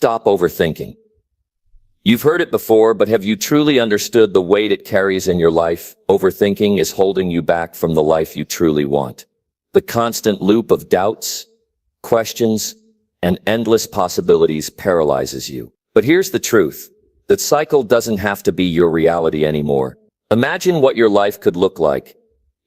Stop overthinking. You've heard it before, but have you truly understood the weight it carries in your life? Overthinking is holding you back from the life you truly want. The constant loop of doubts, questions, and endless possibilities paralyzes you. But here's the truth. That cycle doesn't have to be your reality anymore. Imagine what your life could look like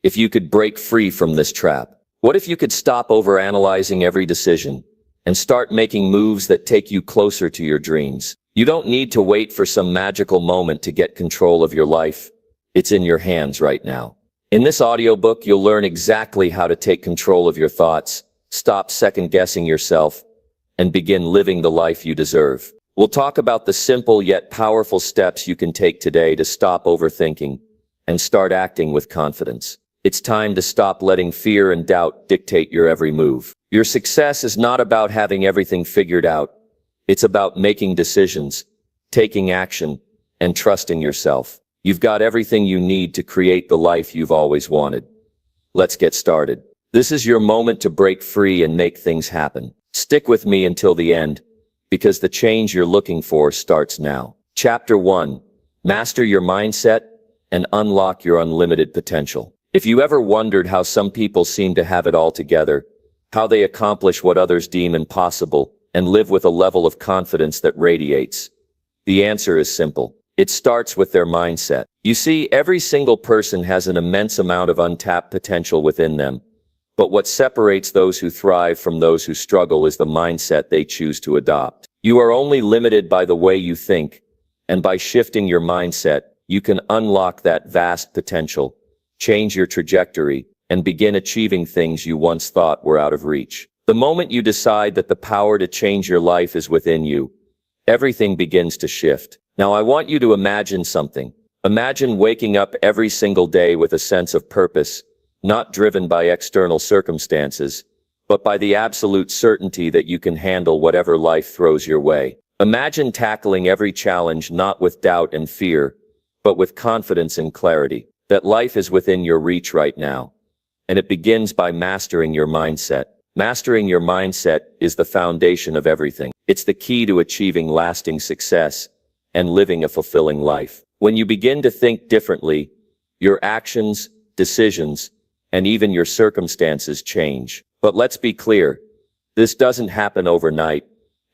if you could break free from this trap. What if you could stop overanalyzing every decision and start making moves that take you closer to your dreams? You don't need to wait for some magical moment to get control of your life. It's in your hands right now. In this audiobook, you'll learn exactly how to take control of your thoughts, stop second-guessing yourself, and begin living the life you deserve. We'll talk about the simple yet powerful steps you can take today to stop overthinking and start acting with confidence. It's time to stop letting fear and doubt dictate your every move. Your success is not about having everything figured out. It's about making decisions, taking action, and trusting yourself. You've got everything you need to create the life you've always wanted. Let's get started. This is your moment to break free and make things happen. Stick with me until the end, because the change you're looking for starts now. Chapter 1. Master your mindset and unlock your unlimited potential. If you ever wondered how some people seem to have it all together, how they accomplish what others deem impossible, and live with a level of confidence that radiates, the answer is simple. It starts with their mindset. You see, every single person has an immense amount of untapped potential within them. But what separates those who thrive from those who struggle is the mindset they choose to adopt. You are only limited by the way you think, and by shifting your mindset, you can unlock that vast potential, change your trajectory, and begin achieving things you once thought were out of reach. The moment you decide that the power to change your life is within you, everything begins to shift. Now I want you to imagine something. Imagine waking up every single day with a sense of purpose, not driven by external circumstances, but by the absolute certainty that you can handle whatever life throws your way. Imagine tackling every challenge not with doubt and fear, but with confidence and clarity. That life is within your reach right now. And it begins by mastering your mindset. Mastering your mindset is the foundation of everything. It's the key to achieving lasting success and living a fulfilling life. When you begin to think differently, your actions, decisions, and even your circumstances change. But let's be clear, this doesn't happen overnight,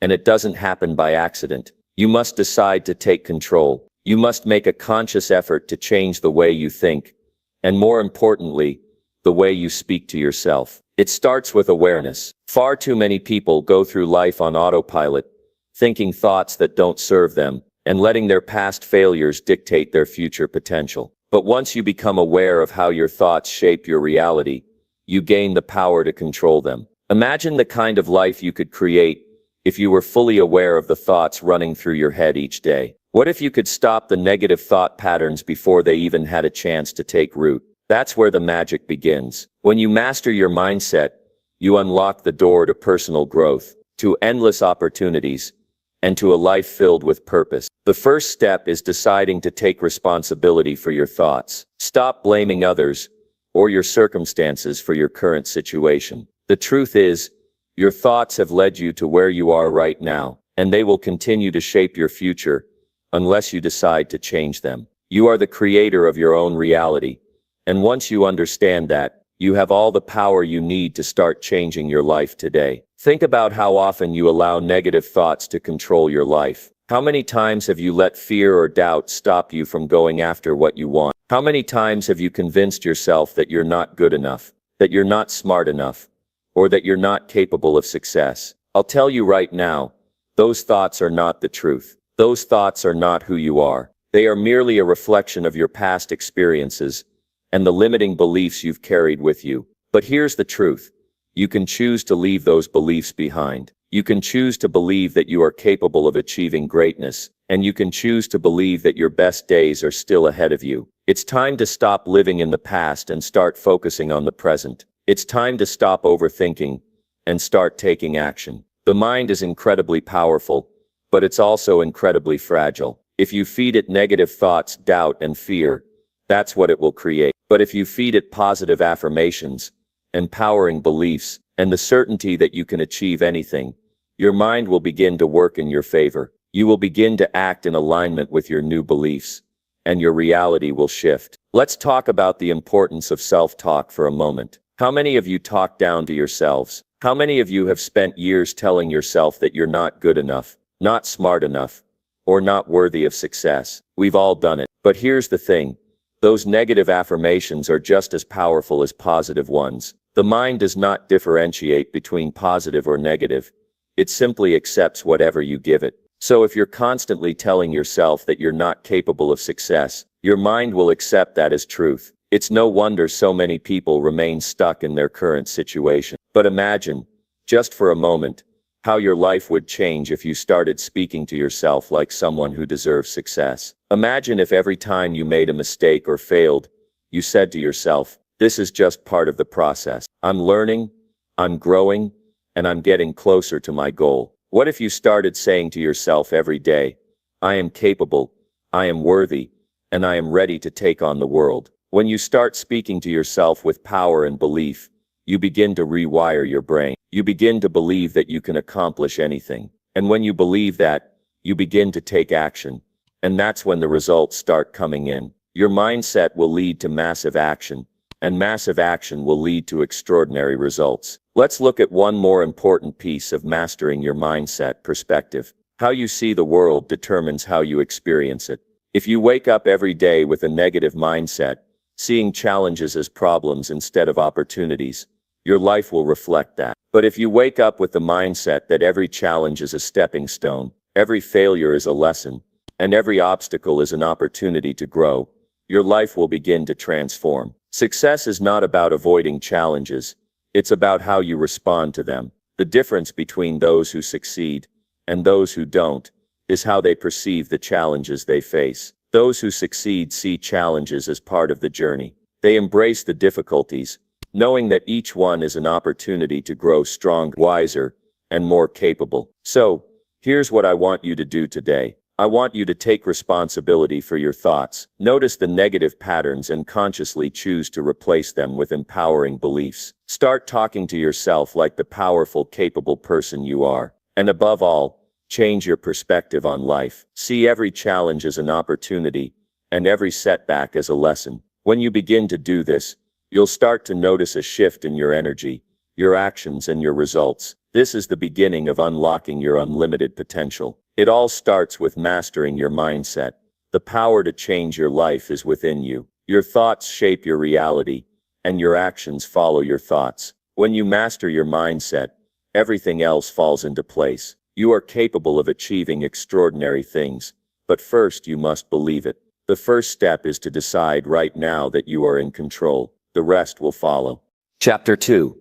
and it doesn't happen by accident. You must decide to take control. You must make a conscious effort to change the way you think, and more importantly, the way you speak to yourself. It starts with awareness. Far too many people go through life on autopilot, thinking thoughts that don't serve them, and letting their past failures dictate their future potential. But once you become aware of how your thoughts shape your reality, you gain the power to control them. Imagine the kind of life you could create if you were fully aware of the thoughts running through your head each day. What if you could stop the negative thought patterns before they even had a chance to take root? That's where the magic begins. When you master your mindset, you unlock the door to personal growth, to endless opportunities, and to a life filled with purpose. The first step is deciding to take responsibility for your thoughts. Stop blaming others or your circumstances for your current situation. The truth is, your thoughts have led you to where you are right now, and they will continue to shape your future unless you decide to change them. You are the creator of your own reality, and once you understand that, you have all the power you need to start changing your life today. Think about how often you allow negative thoughts to control your life. How many times have you let fear or doubt stop you from going after what you want? How many times have you convinced yourself that you're not good enough, that you're not smart enough, or that you're not capable of success? I'll tell you right now, those thoughts are not the truth. Those thoughts are not who you are. They are merely a reflection of your past experiences and the limiting beliefs you've carried with you. But here's the truth. You can choose to leave those beliefs behind. You can choose to believe that you are capable of achieving greatness, and you can choose to believe that your best days are still ahead of you. It's time to stop living in the past and start focusing on the present. It's time to stop overthinking and start taking action. The mind is incredibly powerful, but it's also incredibly fragile. If you feed it negative thoughts, doubt, and fear, that's what it will create. But if you feed it positive affirmations, empowering beliefs, and the certainty that you can achieve anything, your mind will begin to work in your favor. You will begin to act in alignment with your new beliefs, and your reality will shift. Let's talk about the importance of self-talk for a moment. How many of you talk down to yourselves? How many of you have spent years telling yourself that you're not good enough, not smart enough, or not worthy of success? We've all done it. But here's the thing. Those negative affirmations are just as powerful as positive ones. The mind does not differentiate between positive or negative. It simply accepts whatever you give it. So if you're constantly telling yourself that you're not capable of success, your mind will accept that as truth. It's no wonder so many people remain stuck in their current situation. But imagine, just for a moment, how your life would change if you started speaking to yourself like someone who deserves success. Imagine if every time you made a mistake or failed, you said to yourself, "This is just part of the process. I'm learning, I'm growing, and I'm getting closer to my goal." What if you started saying to yourself every day, "I am capable, I am worthy, and I am ready to take on the world"? When you start speaking to yourself with power and belief, you begin to rewire your brain. You begin to believe that you can accomplish anything. And when you believe that, you begin to take action. And that's when the results start coming in. Your mindset will lead to massive action, and massive action will lead to extraordinary results. Let's look at one more important piece of mastering your mindset: perspective. How you see the world determines how you experience it. If you wake up every day with a negative mindset, seeing challenges as problems instead of opportunities, your life will reflect that. But if you wake up with the mindset that every challenge is a stepping stone, every failure is a lesson, and every obstacle is an opportunity to grow, your life will begin to transform. Success is not about avoiding challenges. It's about how you respond to them. The difference between those who succeed and those who don't is how they perceive the challenges they face. Those who succeed see challenges as part of the journey. They embrace the difficulties, knowing that each one is an opportunity to grow stronger, wiser, and more capable. So, here's what I want you to do today. I want you to take responsibility for your thoughts. Notice the negative patterns and consciously choose to replace them with empowering beliefs. Start talking to yourself like the powerful, capable person you are. And above all, change your perspective on life. See every challenge as an opportunity, and every setback as a lesson. When you begin to do this, you'll start to notice a shift in your energy, your actions, and your results. This is the beginning of unlocking your unlimited potential. It all starts with mastering your mindset. The power to change your life is within you. Your thoughts shape your reality, and your actions follow your thoughts. When you master your mindset, everything else falls into place. You are capable of achieving extraordinary things, but first you must believe it. The first step is to decide right now that you are in control. The rest will follow. Chapter 2.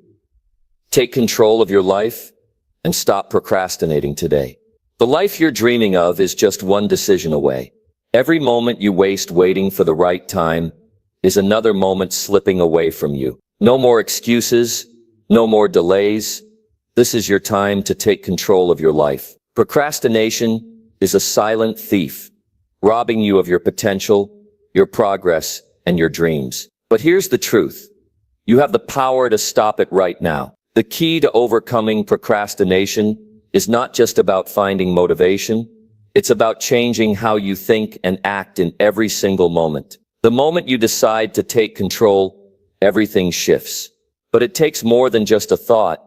Take control of your life and stop procrastinating today. The life you're dreaming of is just one decision away. Every moment you waste waiting for the right time is another moment slipping away from you. No more excuses, no more delays. This is your time to take control of your life. Procrastination is a silent thief, robbing you of your potential, your progress, and your dreams. But here's the truth. You have the power to stop it right now. The key to overcoming procrastination is not just about finding motivation. It's about changing how you think and act in every single moment. The moment you decide to take control, everything shifts. But it takes more than just a thought.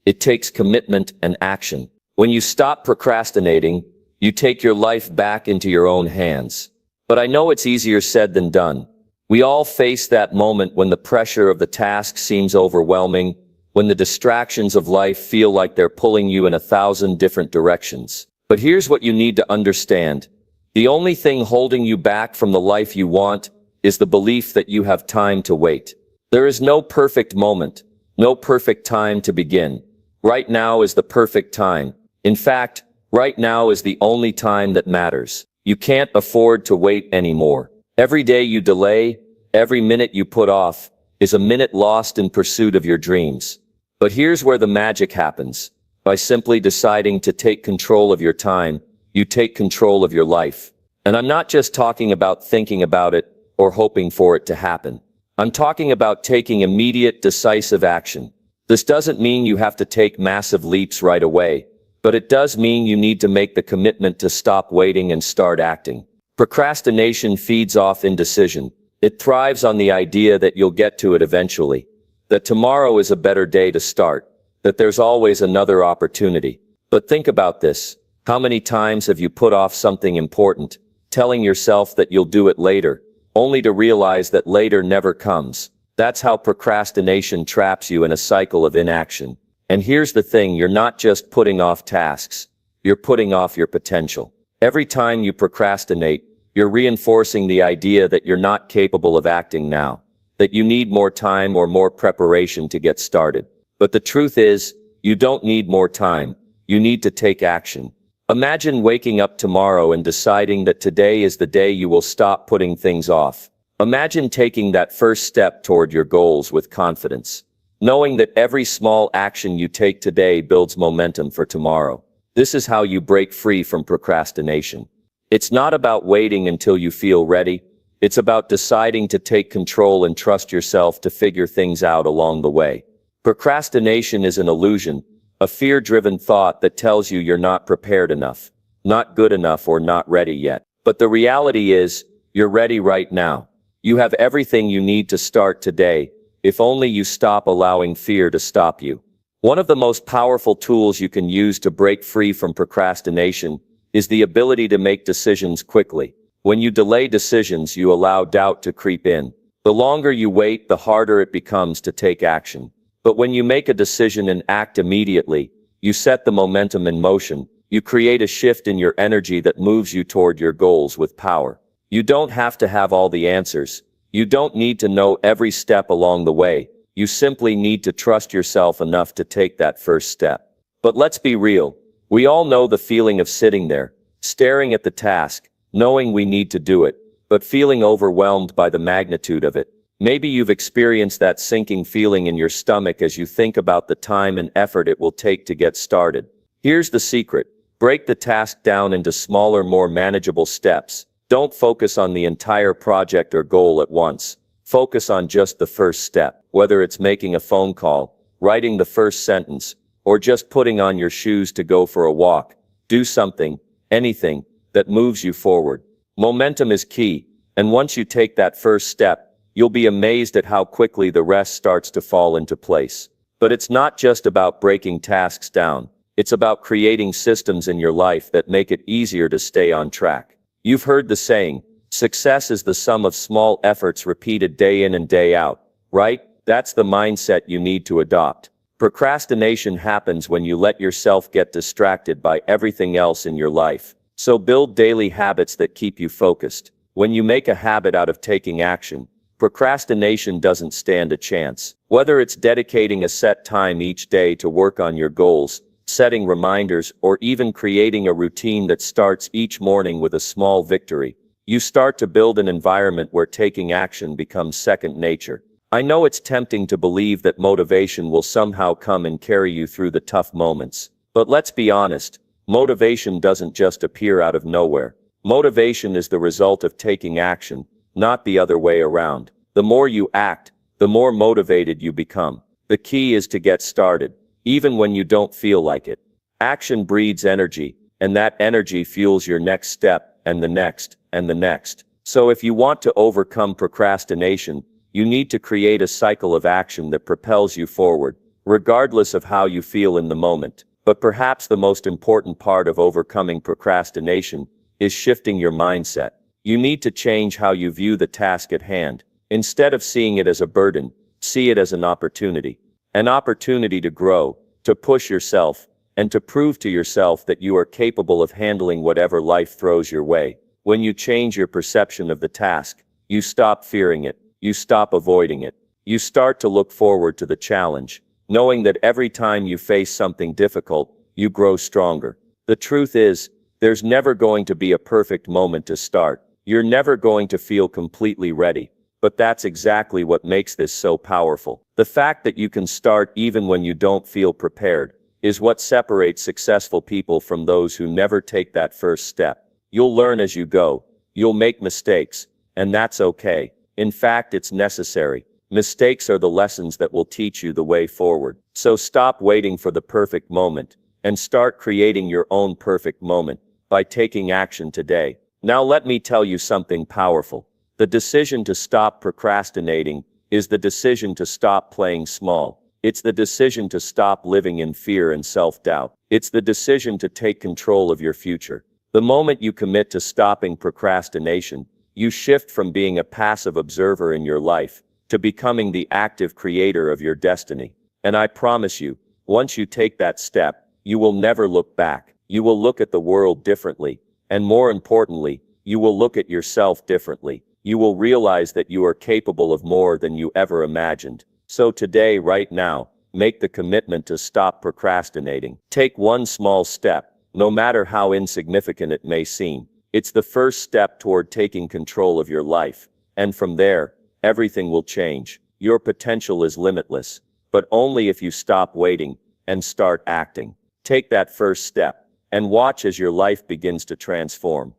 It takes commitment and action. When you stop procrastinating, you take your life back into your own hands. But I know it's easier said than done. We all face that moment when the pressure of the task seems overwhelming, when the distractions of life feel like they're pulling you in 1,000 different directions. But here's what you need to understand. The only thing holding you back from the life you want is the belief that you have time to wait. There is no perfect moment, no perfect time to begin. Right now is the perfect time. In fact, right now is the only time that matters. You can't afford to wait anymore. Every day you delay, every minute you put off, is a minute lost in pursuit of your dreams. But here's where the magic happens. By simply deciding to take control of your time, you take control of your life. And I'm not just talking about thinking about it or hoping for it to happen. I'm talking about taking immediate, decisive action. This doesn't mean you have to take massive leaps right away. But it does mean you need to make the commitment to stop waiting and start acting. Procrastination feeds off indecision. It thrives on the idea that you'll get to it eventually, that tomorrow is a better day to start, that there's always another opportunity. But think about this. How many times have you put off something important, telling yourself that you'll do it later, only to realize that later never comes? That's how procrastination traps you in a cycle of inaction. And here's the thing, you're not just putting off tasks, you're putting off your potential. Every time you procrastinate, you're reinforcing the idea that you're not capable of acting now, that you need more time or more preparation to get started. But the truth is, you don't need more time. You need to take action. Imagine waking up tomorrow and deciding that today is the day you will stop putting things off. Imagine taking that first step toward your goals with confidence, knowing that every small action you take today builds momentum for tomorrow. This is how you break free from procrastination. It's not about waiting until you feel ready. It's about deciding to take control and trust yourself to figure things out along the way. Procrastination is an illusion, a fear-driven thought that tells you you're not prepared enough, not good enough, or not ready yet. But the reality is, you're ready right now. You have everything you need to start today, if only you stop allowing fear to stop you. One of the most powerful tools you can use to break free from procrastination is the ability to make decisions quickly. When you delay decisions, you allow doubt to creep in. The longer you wait, the harder it becomes to take action. But when you make a decision and act immediately, you set the momentum in motion. You create a shift in your energy that moves you toward your goals with power. You don't have to have all the answers. You don't need to know every step along the way. You simply need to trust yourself enough to take that first step. But let's be real. We all know the feeling of sitting there, staring at the task, knowing we need to do it, but feeling overwhelmed by the magnitude of it. Maybe you've experienced that sinking feeling in your stomach as you think about the time and effort it will take to get started. Here's the secret. Break the task down into smaller, more manageable steps. Don't focus on the entire project or goal at once. Focus on just the first step, whether it's making a phone call, writing the first sentence, or just putting on your shoes to go for a walk. Do something, anything, that moves you forward. Momentum is key, and once you take that first step, you'll be amazed at how quickly the rest starts to fall into place. But it's not just about breaking tasks down. It's about creating systems in your life that make it easier to stay on track. You've heard the saying, success is the sum of small efforts repeated day in and day out, right? That's the mindset you need to adopt. Procrastination happens when you let yourself get distracted by everything else in your life. So build daily habits that keep you focused. When you make a habit out of taking action, procrastination doesn't stand a chance. Whether it's dedicating a set time each day to work on your goals, setting reminders, or even creating a routine that starts each morning with a small victory, you start to build an environment where taking action becomes second nature. I know it's tempting to believe that motivation will somehow come and carry you through the tough moments. But let's be honest, motivation doesn't just appear out of nowhere. Motivation is the result of taking action, not the other way around. The more you act, the more motivated you become. The key is to get started, even when you don't feel like it. Action breeds energy, and that energy fuels your next step, and the next, and the next. So if you want to overcome procrastination, you need to create a cycle of action that propels you forward, regardless of how you feel in the moment. But perhaps the most important part of overcoming procrastination is shifting your mindset. You need to change how you view the task at hand. Instead of seeing it as a burden, see it as an opportunity. An opportunity to grow, to push yourself, and to prove to yourself that you are capable of handling whatever life throws your way. When you change your perception of the task, you stop fearing it. You stop avoiding it. You start to look forward to the challenge, knowing that every time you face something difficult, you grow stronger. The truth is, there's never going to be a perfect moment to start. You're never going to feel completely ready. But that's exactly what makes this so powerful. The fact that you can start even when you don't feel prepared is what separates successful people from those who never take that first step. You'll learn as you go. You'll make mistakes, and that's okay. In fact, it's necessary. Mistakes are the lessons that will teach you the way forward. So stop waiting for the perfect moment and start creating your own perfect moment by taking action today. Now let me tell you something powerful. The decision to stop procrastinating is the decision to stop playing small. It's the decision to stop living in fear and self-doubt. It's the decision to take control of your future. The moment you commit to stopping procrastination, you shift from being a passive observer in your life to becoming the active creator of your destiny. And I promise you, once you take that step, you will never look back. You will look at the world differently. And more importantly, you will look at yourself differently. You will realize that you are capable of more than you ever imagined. So today, right now, make the commitment to stop procrastinating. Take one small step, no matter how insignificant it may seem. It's the first step toward taking control of your life. And from there, everything will change. Your potential is limitless, but only if you stop waiting and start acting. Take that first step and watch as your life begins to transform.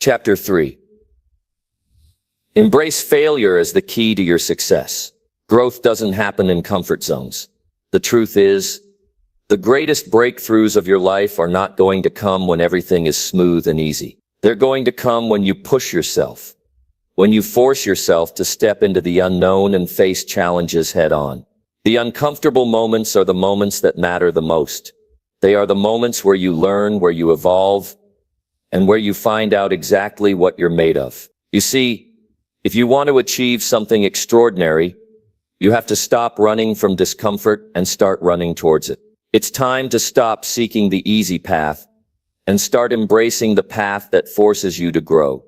Chapter 3. Embrace failure as the key to your success. Growth doesn't happen in comfort zones. The truth is, the greatest breakthroughs of your life are not going to come when everything is smooth and easy. They're going to come when you push yourself, when you force yourself to step into the unknown and face challenges head on. The uncomfortable moments are the moments that matter the most. They are the moments where you learn, where you evolve, and where you find out exactly what you're made of. You see, if you want to achieve something extraordinary, you have to stop running from discomfort and start running towards it. It's time to stop seeking the easy path and start embracing the path that forces you to grow.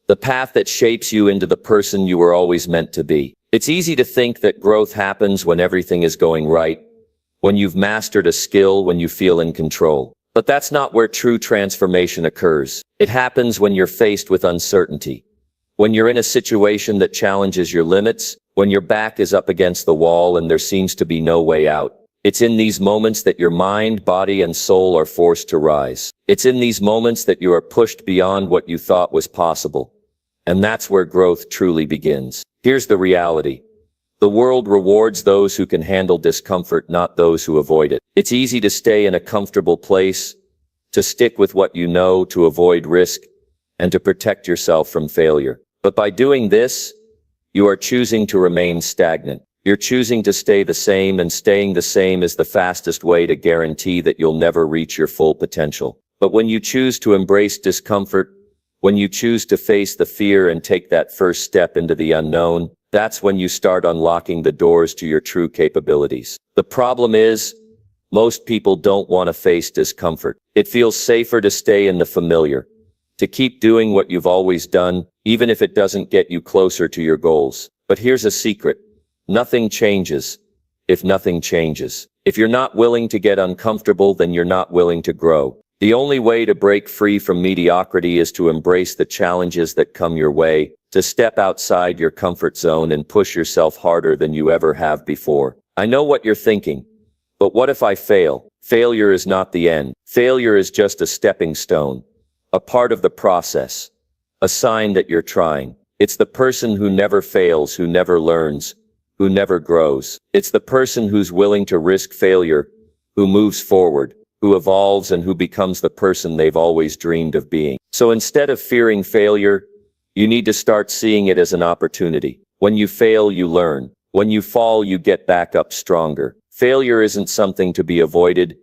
The path that shapes you into the person you were always meant to be. It's easy to think that growth happens when everything is going right, when you've mastered a skill, when you feel in control. But that's not where true transformation occurs. It happens when you're faced with uncertainty, when you're in a situation that challenges your limits, when your back is up against the wall and there seems to be no way out. It's in these moments that your mind, body, and soul are forced to rise. It's in these moments that you are pushed beyond what you thought was possible. And that's where growth truly begins. Here's the reality. The world rewards those who can handle discomfort, not those who avoid it. It's easy to stay in a comfortable place, to stick with what you know, to avoid risk, and to protect yourself from failure. But by doing this, you are choosing to remain stagnant. You're choosing to stay the same, and staying the same is the fastest way to guarantee that you'll never reach your full potential. But when you choose to embrace discomfort, when you choose to face the fear and take that first step into the unknown, that's when you start unlocking the doors to your true capabilities. The problem is, most people don't want to face discomfort. It feels safer to stay in the familiar, to keep doing what you've always done, even if it doesn't get you closer to your goals. But here's a secret. Nothing changes if nothing changes. If you're not willing to get uncomfortable, then you're not willing to grow. The only way to break free from mediocrity is to embrace the challenges that come your way, to step outside your comfort zone and push yourself harder than you ever have before. I know what you're thinking, but what if I fail? Failure is not the end. Failure is just a stepping stone, a part of the process, a sign that you're trying. It's the person who never fails, who never learns, who never grows. It's the person who's willing to risk failure, who moves forward, who evolves, and who becomes the person they've always dreamed of being. So instead of fearing failure, you need to start seeing it as an opportunity. When you fail, you learn. When you fall, you get back up stronger. Failure isn't something to be avoided.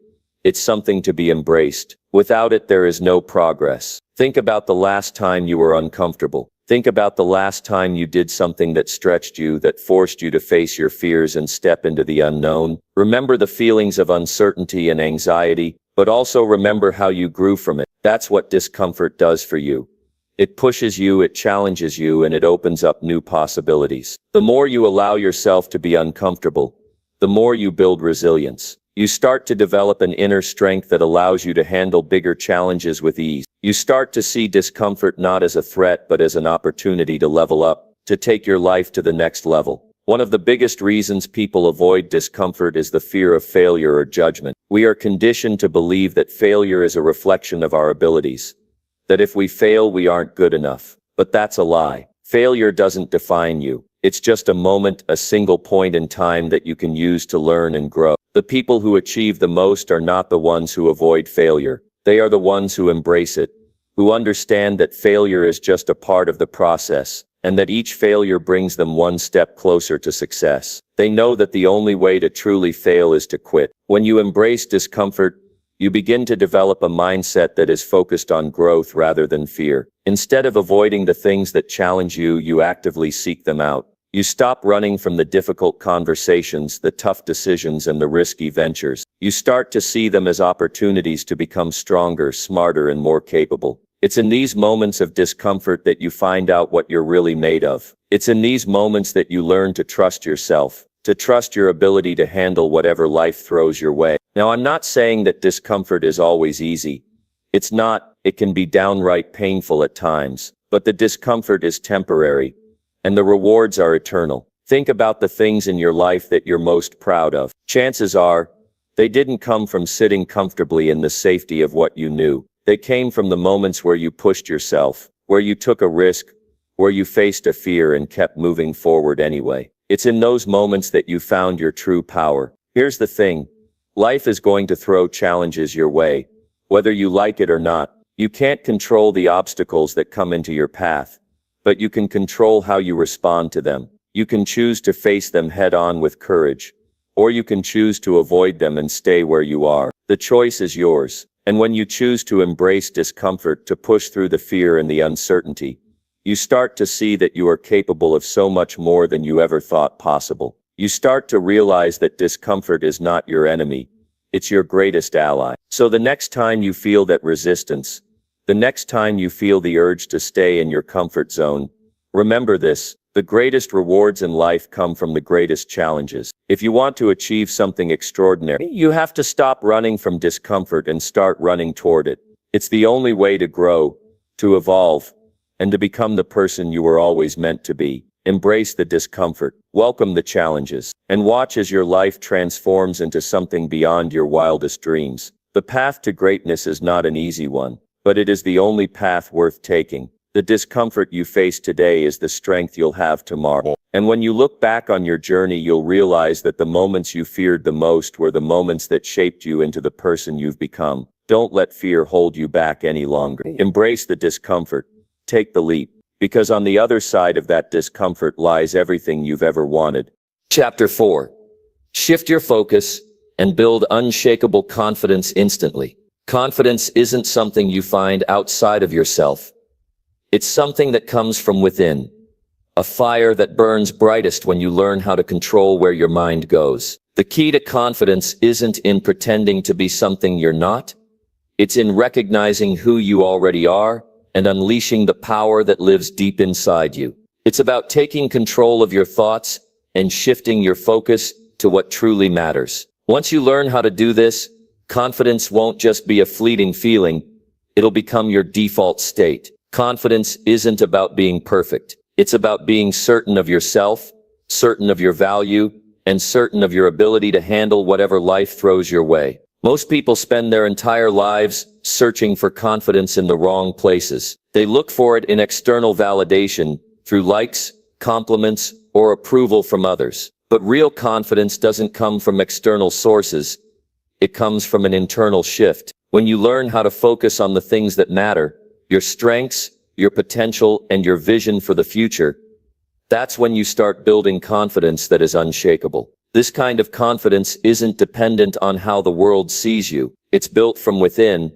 It's something to be embraced. Without it, there is no progress. Think about the last time you were uncomfortable. Think about the last time you did something that stretched you, that forced you to face your fears and step into the unknown. Remember the feelings of uncertainty and anxiety, but also remember how you grew from it. That's what discomfort does for you. It pushes you, it challenges you, and it opens up new possibilities. The more you allow yourself to be uncomfortable, the more you build resilience. You start to develop an inner strength that allows you to handle bigger challenges with ease. You start to see discomfort not as a threat, but as an opportunity to level up, to take your life to the next level. One of the biggest reasons people avoid discomfort is the fear of failure or judgment. We are conditioned to believe that failure is a reflection of our abilities, that if we fail, we aren't good enough. But that's a lie. Failure doesn't define you. It's just a moment, a single point in time that you can use to learn and grow. The people who achieve the most are not the ones who avoid failure. They are the ones who embrace it, who understand that failure is just a part of the process, and that each failure brings them one step closer to success. They know that the only way to truly fail is to quit. When you embrace discomfort, you begin to develop a mindset that is focused on growth rather than fear. Instead of avoiding the things that challenge you, you actively seek them out. You stop running from the difficult conversations, the tough decisions, and the risky ventures. You start to see them as opportunities to become stronger, smarter, and more capable. It's in these moments of discomfort that you find out what you're really made of. It's in these moments that you learn to trust yourself, to trust your ability to handle whatever life throws your way. Now, I'm not saying that discomfort is always easy. It's not. It can be downright painful at times, but the discomfort is temporary, and the rewards are eternal. Think about the things in your life that you're most proud of. Chances are, they didn't come from sitting comfortably in the safety of what you knew. They came from the moments where you pushed yourself, where you took a risk, where you faced a fear and kept moving forward anyway. It's in those moments that you found your true power. Here's the thing. Life is going to throw challenges your way, whether you like it or not. You can't control the obstacles that come into your path, but you can control how you respond to them. You can choose to face them head-on with courage, or you can choose to avoid them and stay where you are. The choice is yours. And when you choose to embrace discomfort, to push through the fear and the uncertainty, you start to see that you are capable of so much more than you ever thought possible. You start to realize that discomfort is not your enemy, it's your greatest ally. So the next time you feel that resistance, the next time you feel the urge to stay in your comfort zone, remember this: the greatest rewards in life come from the greatest challenges. If you want to achieve something extraordinary, you have to stop running from discomfort and start running toward it. It's the only way to grow, to evolve, and to become the person you were always meant to be. Embrace the discomfort, welcome the challenges, and watch as your life transforms into something beyond your wildest dreams. The path to greatness is not an easy one, but it is the only path worth taking. The discomfort you face today is the strength you'll have tomorrow. And when you look back on your journey, you'll realize that the moments you feared the most were the moments that shaped you into the person you've become. Don't let fear hold you back any longer. Embrace the discomfort. Take the leap. Because on the other side of that discomfort lies everything you've ever wanted. Chapter 4. Shift your focus and build unshakable confidence instantly. Confidence isn't something you find outside of yourself. It's something that comes from within. A fire that burns brightest when you learn how to control where your mind goes. The key to confidence isn't in pretending to be something you're not. It's in recognizing who you already are and unleashing the power that lives deep inside you. It's about taking control of your thoughts and shifting your focus to what truly matters. Once you learn how to do this, confidence won't just be a fleeting feeling, it'll become your default state. Confidence isn't about being perfect. It's about being certain of yourself, certain of your value, and certain of your ability to handle whatever life throws your way. Most people spend their entire lives searching for confidence in the wrong places. They look for it in external validation, through likes, compliments, or approval from others. But real confidence doesn't come from external sources. It comes from an internal shift. When you learn how to focus on the things that matter, your strengths, your potential, and your vision for the future, that's when you start building confidence that is unshakable. This kind of confidence isn't dependent on how the world sees you. It's built from within,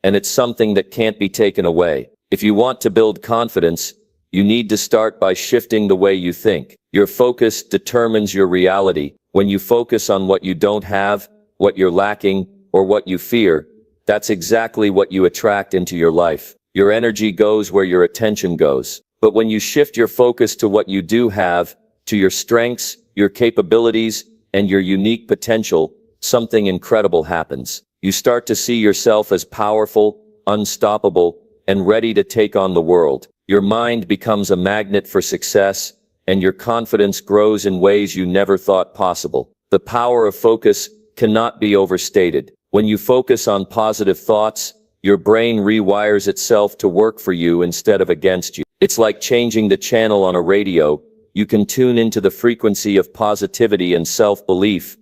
and it's something that can't be taken away. If you want to build confidence, you need to start by shifting the way you think. Your focus determines your reality. When you focus on what you don't have, what you're lacking, or what you fear, that's exactly what you attract into your life. Your energy goes where your attention goes. But when you shift your focus to what you do have, to your strengths, your capabilities, and your unique potential, something incredible happens. You start to see yourself as powerful, unstoppable, and ready to take on the world. Your mind becomes a magnet for success, and your confidence grows in ways you never thought possible. The power of focus cannot be overstated. When you focus on positive thoughts, your brain rewires itself to work for you instead of against you. It's like changing the channel on a radio. you can tune into the frequency of positivity and self-belief,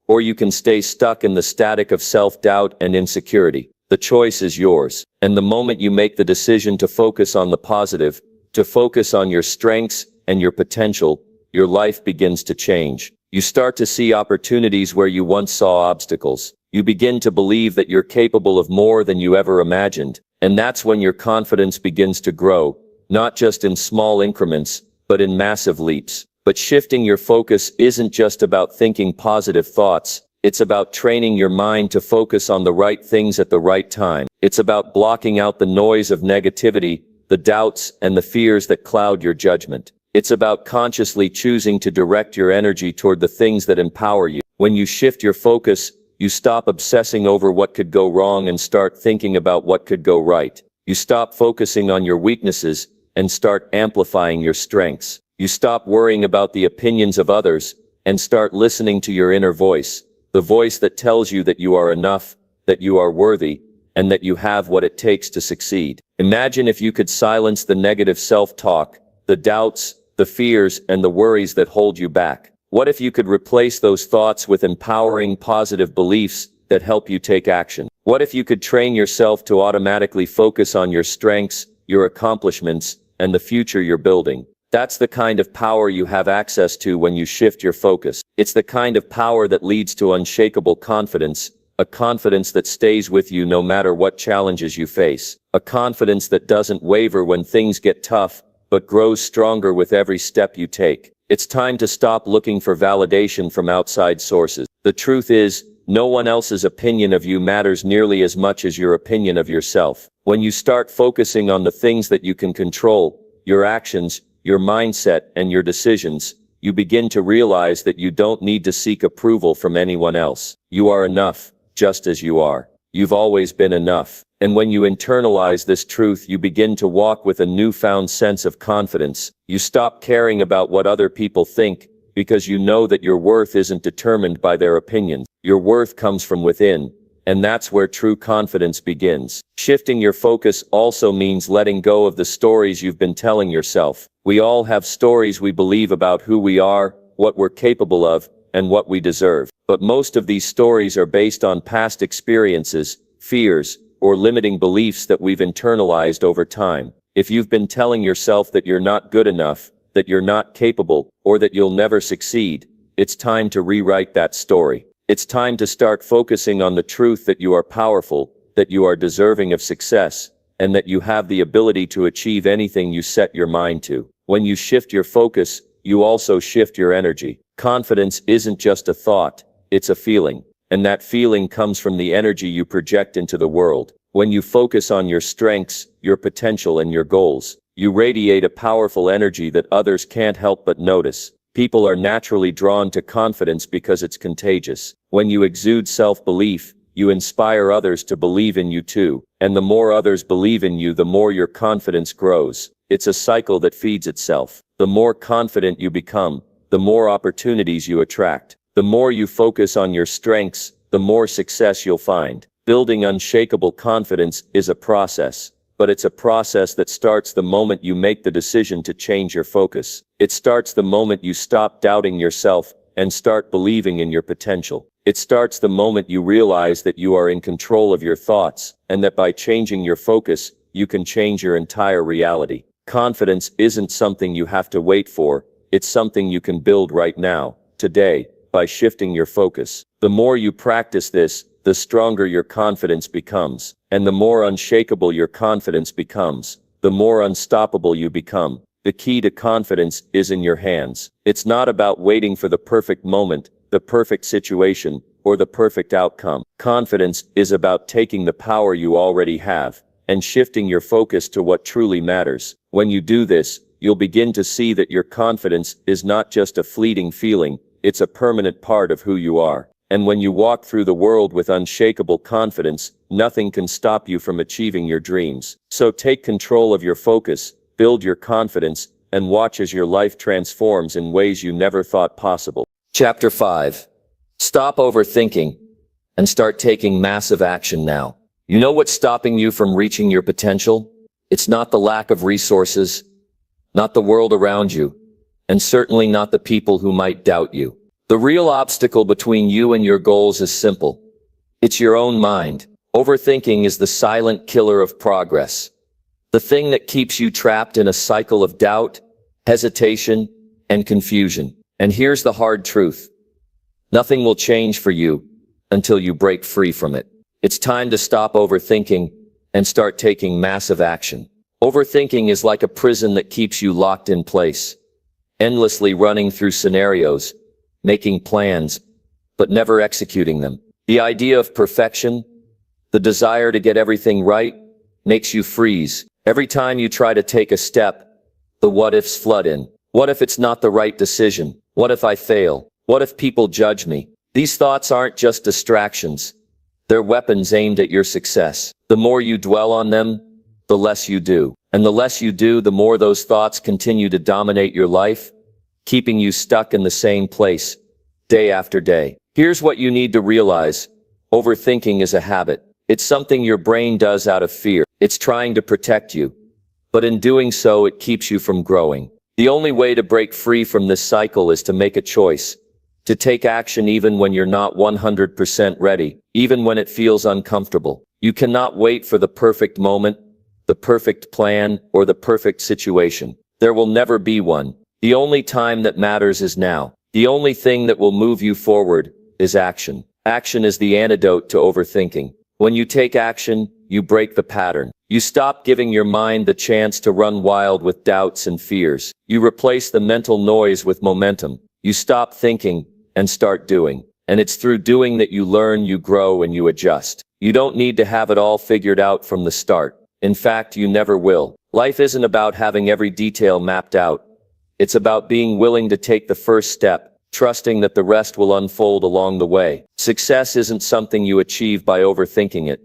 or you can stay stuck in the static of self-doubt and insecurity. The choice is yours. And the moment you make the decision to focus on the positive, to focus on your strengths and your potential, your life begins to change. You start to see opportunities where you once saw obstacles. You begin to believe that you're capable of more than you ever imagined. And that's when your confidence begins to grow, not just in small increments, but in massive leaps. But shifting your focus isn't just about thinking positive thoughts. It's about training your mind to focus on the right things at the right time. It's about blocking out the noise of negativity, the doubts, and the fears that cloud your judgment. It's about consciously choosing to direct your energy toward the things that empower you. When you shift your focus, you stop obsessing over what could go wrong and start thinking about what could go right. You stop focusing on your weaknesses and start amplifying your strengths. You stop worrying about the opinions of others and start listening to your inner voice, the voice that tells you that you are enough, that you are worthy, and that you have what it takes to succeed. Imagine if you could silence the negative self-talk, the doubts, the fears, and the worries that hold you back. What if you could replace those thoughts with empowering, positive beliefs that help you take action? What if you could train yourself to automatically focus on your strengths, your accomplishments, and the future you're building? That's the kind of power you have access to when you shift your focus. It's the kind of power that leads to unshakable confidence, a confidence that stays with you no matter what challenges you face, a confidence that doesn't waver when things get tough, but grows stronger with every step you take. It's time to stop looking for validation from outside sources. The truth is, no one else's opinion of you matters nearly as much as your opinion of yourself. When you start focusing on the things that you can control, your actions, your mindset, and your decisions, you begin to realize that you don't need to seek approval from anyone else. You are enough, just as you are. You've always been enough. And when you internalize this truth, you begin to walk with a newfound sense of confidence. You stop caring about what other people think, because you know that your worth isn't determined by their opinions. Your worth comes from within, and that's where true confidence begins. Shifting your focus also means letting go of the stories you've been telling yourself. We all have stories we believe about who we are, what we're capable of, and what we deserve. But most of these stories are based on past experiences, fears, or limiting beliefs that we've internalized over time. If you've been telling yourself that you're not good enough, that you're not capable, or that you'll never succeed, it's time to rewrite that story. It's time to start focusing on the truth that you are powerful, that you are deserving of success, and that you have the ability to achieve anything you set your mind to. When you shift your focus, you also shift your energy. Confidence isn't just a thought, it's a feeling. And that feeling comes from the energy you project into the world. When you focus on your strengths, your potential, and your goals, you radiate a powerful energy that others can't help but notice. People are naturally drawn to confidence because it's contagious. When you exude self-belief, you inspire others to believe in you too. And the more others believe in you, the more your confidence grows. It's a cycle that feeds itself. The more confident you become, the more opportunities you attract. The more you focus on your strengths, the more success you'll find. Building unshakable confidence is a process, but it's a process that starts the moment you make the decision to change your focus. It starts the moment you stop doubting yourself and start believing in your potential. It starts the moment you realize that you are in control of your thoughts, and that by changing your focus, you can change your entire reality. Confidence isn't something you have to wait for, it's something you can build right now, today, by shifting your focus. The more you practice this, the stronger your confidence becomes. And the more unshakable your confidence becomes, the more unstoppable you become. The key to confidence is in your hands. It's not about waiting for the perfect moment, the perfect situation, or the perfect outcome. Confidence is about taking the power you already have and shifting your focus to what truly matters. When you do this, you'll begin to see that your confidence is not just a fleeting feeling, it's a permanent part of who you are. And when you walk through the world with unshakable confidence, nothing can stop you from achieving your dreams. So take control of your focus, build your confidence, and watch as your life transforms in ways you never thought possible. Chapter 5. Stop overthinking and start taking massive action now. You know what's stopping you from reaching your potential? It's not the lack of resources, not the world around you, and certainly not the people who might doubt you. The real obstacle between you and your goals is simple. It's your own mind. Overthinking is the silent killer of progress. The thing that keeps you trapped in a cycle of doubt, hesitation, and confusion. And here's the hard truth. Nothing will change for you until you break free from it. It's time to stop overthinking and start taking massive action. Overthinking is like a prison that keeps you locked in place, endlessly running through scenarios, making plans, but never executing them. The idea of perfection, the desire to get everything right, makes you freeze. Every time you try to take a step, the what-ifs flood in. What if it's not the right decision? What if I fail? What if people judge me? These thoughts aren't just distractions. They're weapons aimed at your success. The more you dwell on them, the less you do. And the less you do, the more those thoughts continue to dominate your life, keeping you stuck in the same place, day after day. Here's what you need to realize. Overthinking is a habit. It's something your brain does out of fear. It's trying to protect you. But in doing so, it keeps you from growing. The only way to break free from this cycle is to make a choice. To take action even when you're not 100% ready, even when it feels uncomfortable. You cannot wait for the perfect moment, the perfect plan, or the perfect situation. There will never be one. The only time that matters is now. The only thing that will move you forward is action. Action is the antidote to overthinking. When you take action, you break the pattern. You stop giving your mind the chance to run wild with doubts and fears. You replace the mental noise with momentum. You stop thinking and start doing. And it's through doing that you learn, you grow, and you adjust. You don't need to have it all figured out from the start. In fact, you never will. Life isn't about having every detail mapped out. It's about being willing to take the first step, trusting that the rest will unfold along the way. Success isn't something you achieve by overthinking it.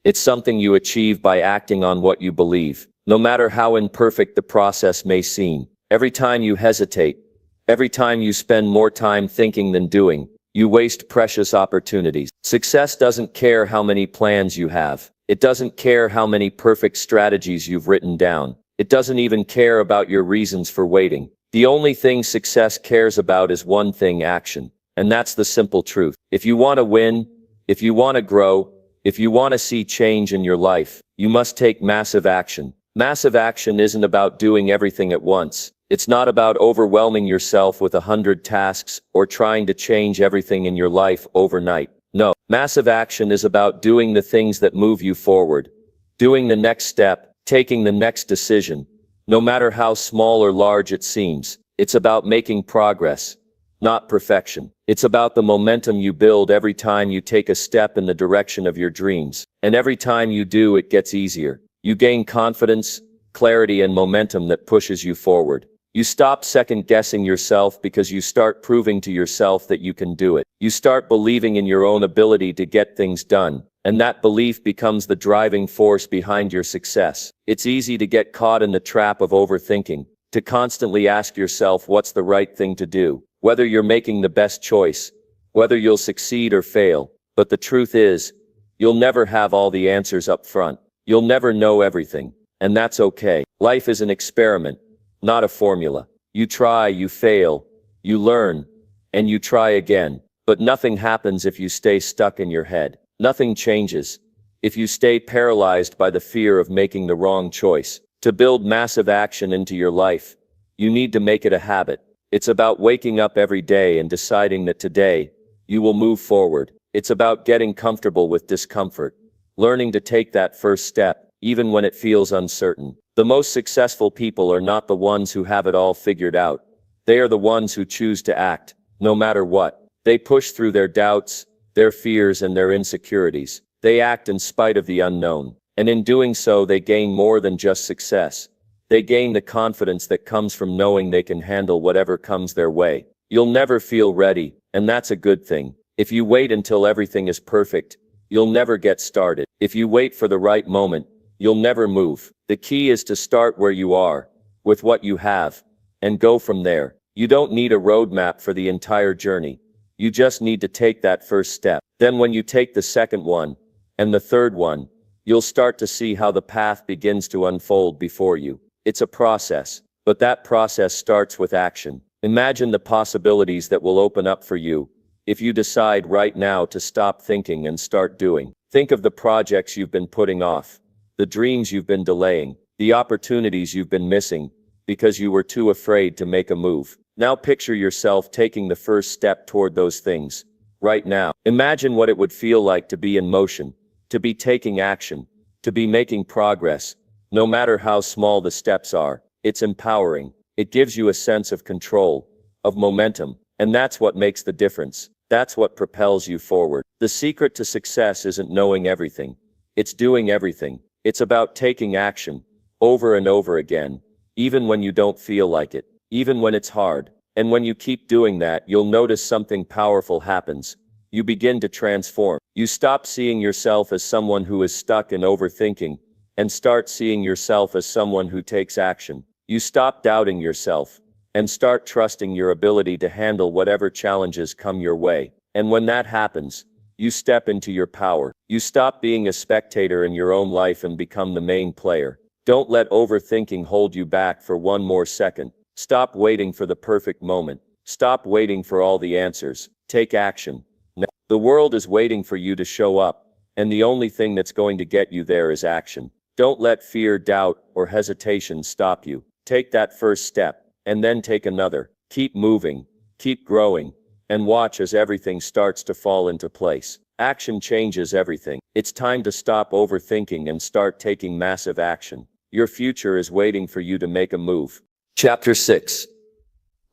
It's something you achieve by acting on what you believe. No matter how imperfect the process may seem, every time you hesitate, every time you spend more time thinking than doing, you waste precious opportunities. Success doesn't care how many plans you have. It doesn't care how many perfect strategies you've written down. It doesn't even care about your reasons for waiting. The only thing success cares about is one thing: action. And that's the simple truth. If you want to win, if you want to grow, if you want to see change in your life, you must take massive action. Massive action isn't about doing everything at once. It's not about overwhelming yourself with 100 tasks or trying to change everything in your life overnight. No, massive action is about doing the things that move you forward, doing the next step, taking the next decision, no matter how small or large it seems. It's about making progress, not perfection. It's about the momentum you build every time you take a step in the direction of your dreams. And every time you do, it gets easier. You gain confidence, clarity, and momentum that pushes you forward. You stop second-guessing yourself because you start proving to yourself that you can do it. You start believing in your own ability to get things done, and that belief becomes the driving force behind your success. It's easy to get caught in the trap of overthinking, to constantly ask yourself what's the right thing to do, whether you're making the best choice, whether you'll succeed or fail. But the truth is, you'll never have all the answers up front. You'll never know everything, and that's okay. Life is an experiment, not a formula. You try, you fail, you learn, and you try again. But nothing happens if you stay stuck in your head. Nothing changes if you stay paralyzed by the fear of making the wrong choice. To build massive action into your life, you need to make it a habit. It's about waking up every day and deciding that today, you will move forward. It's about getting comfortable with discomfort, learning to take that first step, even when it feels uncertain. The most successful people are not the ones who have it all figured out. They are the ones who choose to act, no matter what. They push through their doubts, their fears, and their insecurities. They act in spite of the unknown. And in doing so, they gain more than just success. They gain the confidence that comes from knowing they can handle whatever comes their way. You'll never feel ready, and that's a good thing. If you wait until everything is perfect, you'll never get started. If you wait for the right moment, you'll never move. The key is to start where you are, with what you have, and go from there. You don't need a roadmap for the entire journey. You just need to take that first step. Then when you take the second one, and the third one, you'll start to see how the path begins to unfold before you. It's a process, but that process starts with action. Imagine the possibilities that will open up for you if you decide right now to stop thinking and start doing. Think of the projects you've been putting off, the dreams you've been delaying, the opportunities you've been missing because you were too afraid to make a move. Now picture yourself taking the first step toward those things. Right now, imagine what it would feel like to be in motion, to be taking action, to be making progress. No matter how small the steps are, it's empowering. It gives you a sense of control, of momentum, and that's what makes the difference. That's what propels you forward. The secret to success isn't knowing everything. It's doing everything. It's about taking action, over and over again, even when you don't feel like it, even when it's hard. And when you keep doing that, you'll notice something powerful happens. You begin to transform. You stop seeing yourself as someone who is stuck in overthinking, and start seeing yourself as someone who takes action. You stop doubting yourself, and start trusting your ability to handle whatever challenges come your way. And when that happens, you step into your power. You stop being a spectator in your own life and become the main player. Don't let overthinking hold you back for one more second. Stop waiting for the perfect moment. Stop waiting for all the answers. Take action. Now, the world is waiting for you to show up, and the only thing that's going to get you there is action. Don't let fear, doubt, or hesitation stop you. Take that first step, and then take another. Keep moving, keep growing, and watch as everything starts to fall into place. Action changes everything. It's time to stop overthinking and start taking massive action. Your future is waiting for you to make a move. Chapter 6.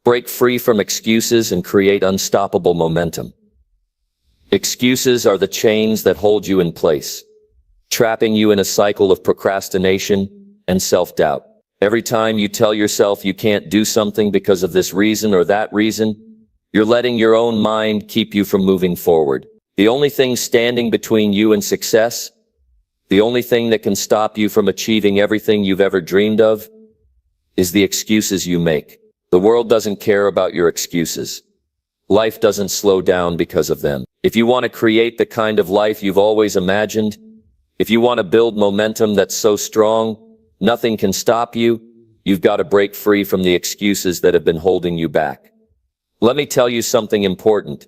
Break free from excuses and create unstoppable momentum. Excuses are the chains that hold you in place, trapping you in a cycle of procrastination and self-doubt. Every time you tell yourself you can't do something because of this reason or that reason, you're letting your own mind keep you from moving forward. The only thing standing between you and success, the only thing that can stop you from achieving everything you've ever dreamed of, is the excuses you make. The world doesn't care about your excuses. Life doesn't slow down because of them. If you want to create the kind of life you've always imagined, if you want to build momentum that's so strong, nothing can stop you, you've got to break free from the excuses that have been holding you back. Let me tell you something important.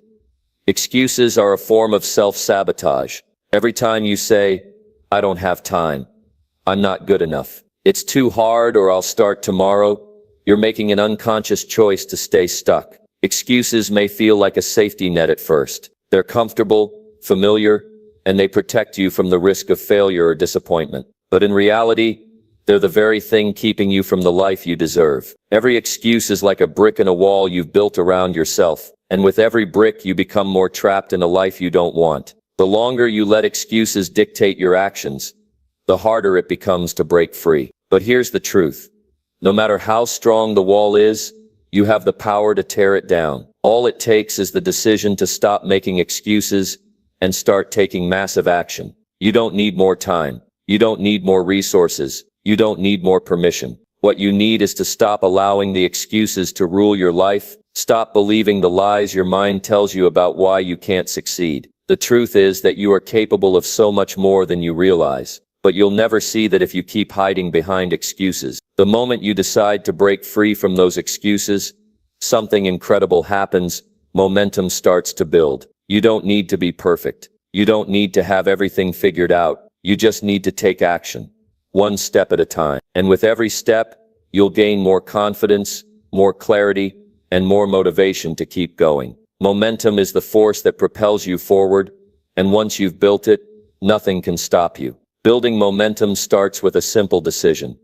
Excuses are a form of self-sabotage. Every time you say, "I don't have time," "I'm not good enough," "It's too hard," or "I'll start tomorrow," you're making an unconscious choice to stay stuck. Excuses may feel like a safety net at first. They're comfortable, familiar, and they protect you from the risk of failure or disappointment. But in reality, they're the very thing keeping you from the life you deserve. Every excuse is like a brick in a wall you've built around yourself, and with every brick you become more trapped in a life you don't want. The longer you let excuses dictate your actions, the harder it becomes to break free. But here's the truth. No matter how strong the wall is, you have the power to tear it down. All it takes is the decision to stop making excuses and start taking massive action. You don't need more time. You don't need more resources. You don't need more permission. What you need is to stop allowing the excuses to rule your life. Stop believing the lies your mind tells you about why you can't succeed. The truth is that you are capable of so much more than you realize. But you'll never see that if you keep hiding behind excuses. The moment you decide to break free from those excuses, something incredible happens. Momentum starts to build. You don't need to be perfect. You don't need to have everything figured out. You just need to take action, one step at a time. And with every step, you'll gain more confidence, more clarity, and more motivation to keep going. Momentum is the force that propels you forward, and once you've built it, nothing can stop you. Building momentum starts with a simple decision.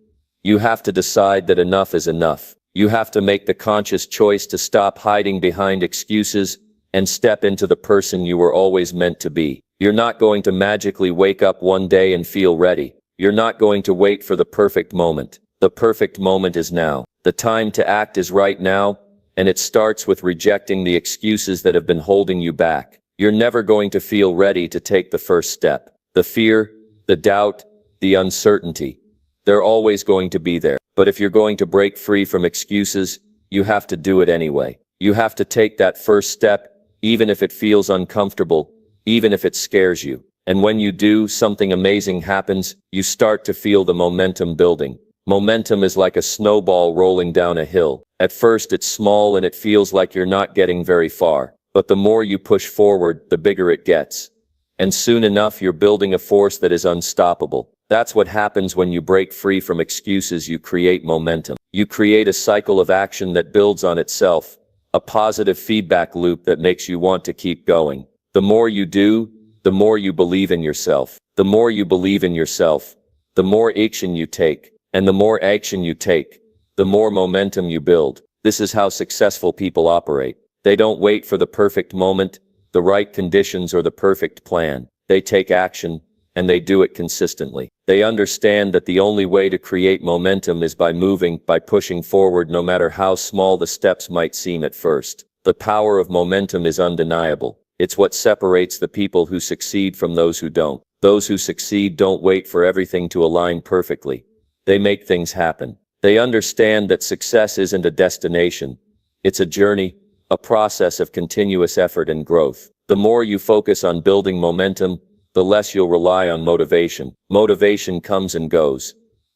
You have to decide that enough is enough. You have to make the conscious choice to stop hiding behind excuses and step into the person you were always meant to be. You're not going to magically wake up one day and feel ready. You're not going to wait for the perfect moment. The perfect moment is now. The time to act is right now, and it starts with rejecting the excuses that have been holding you back. You're never going to feel ready to take the first step. The fear, the doubt, the uncertainty, they're always going to be there. But if you're going to break free from excuses, you have to do it anyway. You have to take that first step, even if it feels uncomfortable, even if it scares you. And when you do, something amazing happens. You start to feel the momentum building. Momentum is like a snowball rolling down a hill. At first it's small and it feels like you're not getting very far. But the more you push forward, the bigger it gets. And soon enough you're building a force that is unstoppable. That's what happens when you break free from excuses. You create momentum. You create a cycle of action that builds on itself, a positive feedback loop that makes you want to keep going. The more you do, the more you believe in yourself. The more you believe in yourself, the more action you take. And the more action you take, the more momentum you build. This is how successful people operate. They don't wait for the perfect moment, the right conditions, or the perfect plan. They take action, and they do it consistently. They understand that the only way to create momentum is by moving, by pushing forward, no matter how small the steps might seem at first. The power of momentum is undeniable. It's what separates the people who succeed from those who don't. Those who succeed don't wait for everything to align perfectly. They make things happen. They understand that success isn't a destination. It's a journey, a process of continuous effort and growth. The more you focus on building momentum, the less you'll rely on motivation. Motivation comes and goes,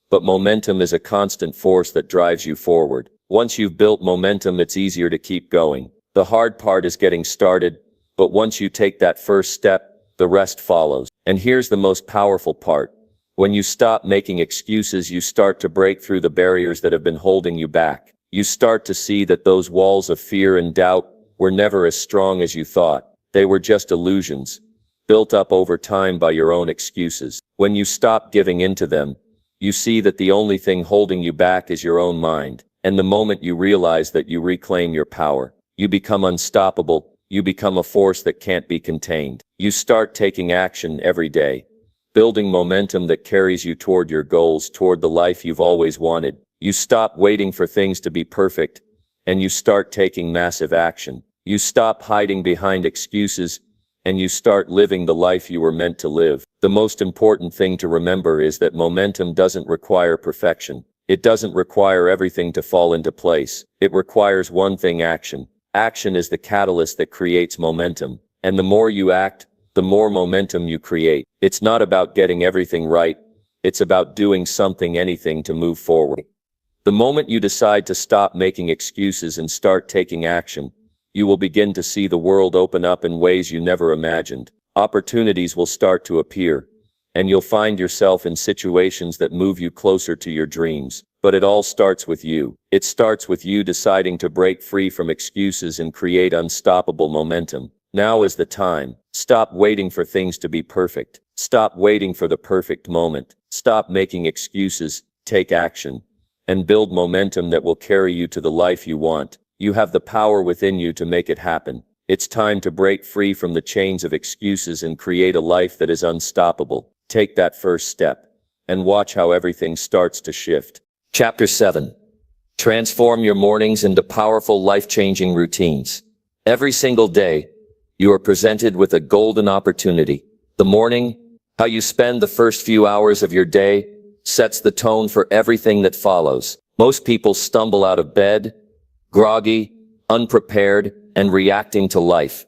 but momentum is a constant force that drives you forward. Once you've built momentum, it's easier to keep going. The hard part is getting started, but once you take that first step, the rest follows. And here's the most powerful part. When you stop making excuses, you start to break through the barriers that have been holding you back. You start to see that those walls of fear and doubt were never as strong as you thought. They were just illusions, built up over time by your own excuses. When you stop giving in to them, you see that the only thing holding you back is your own mind. And the moment you realize that, you reclaim your power. You become unstoppable. You become a force that can't be contained. You start taking action every day, building momentum that carries you toward your goals, toward the life you've always wanted. You stop waiting for things to be perfect, and you start taking massive action. You stop hiding behind excuses, and you start living the life you were meant to live. The most important thing to remember is that momentum doesn't require perfection. It doesn't require everything to fall into place. It requires one thing: action. Action is the catalyst that creates momentum. And the more you act, the more momentum you create. It's not about getting everything right. It's about doing something, anything, to move forward. The moment you decide to stop making excuses and start taking action, you will begin to see the world open up in ways you never imagined. Opportunities will start to appear, and you'll find yourself in situations that move you closer to your dreams. But it all starts with you. It starts with you deciding to break free from excuses and create unstoppable momentum. Now is the time. Stop waiting for things to be perfect. Stop waiting for the perfect moment. Stop making excuses. Take action and build momentum that will carry you to the life you want. You have the power within you to make it happen. It's time to break free from the chains of excuses and create a life that is unstoppable. Take that first step and watch how everything starts to shift. Chapter 7. Transform your mornings into powerful, life-changing routines. Every single day, you are presented with a golden opportunity. The morning, how you spend the first few hours of your day, sets the tone for everything that follows. Most people stumble out of bed, groggy, unprepared, and reacting to life.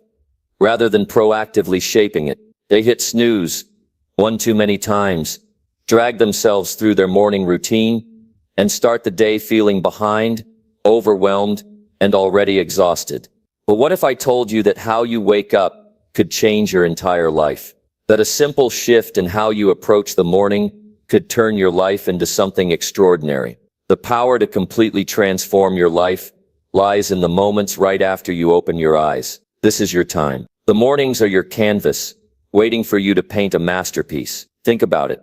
Rather than proactively shaping it, they hit snooze one too many times, drag themselves through their morning routine, and start the day feeling behind, overwhelmed, and already exhausted. But what if I told you that how you wake up could change your entire life? That a simple shift in how you approach the morning could turn your life into something extraordinary. The power to completely transform your life lies in the moments right after you open your eyes. This is your time. The mornings are your canvas, waiting for you to paint a masterpiece. Think about it.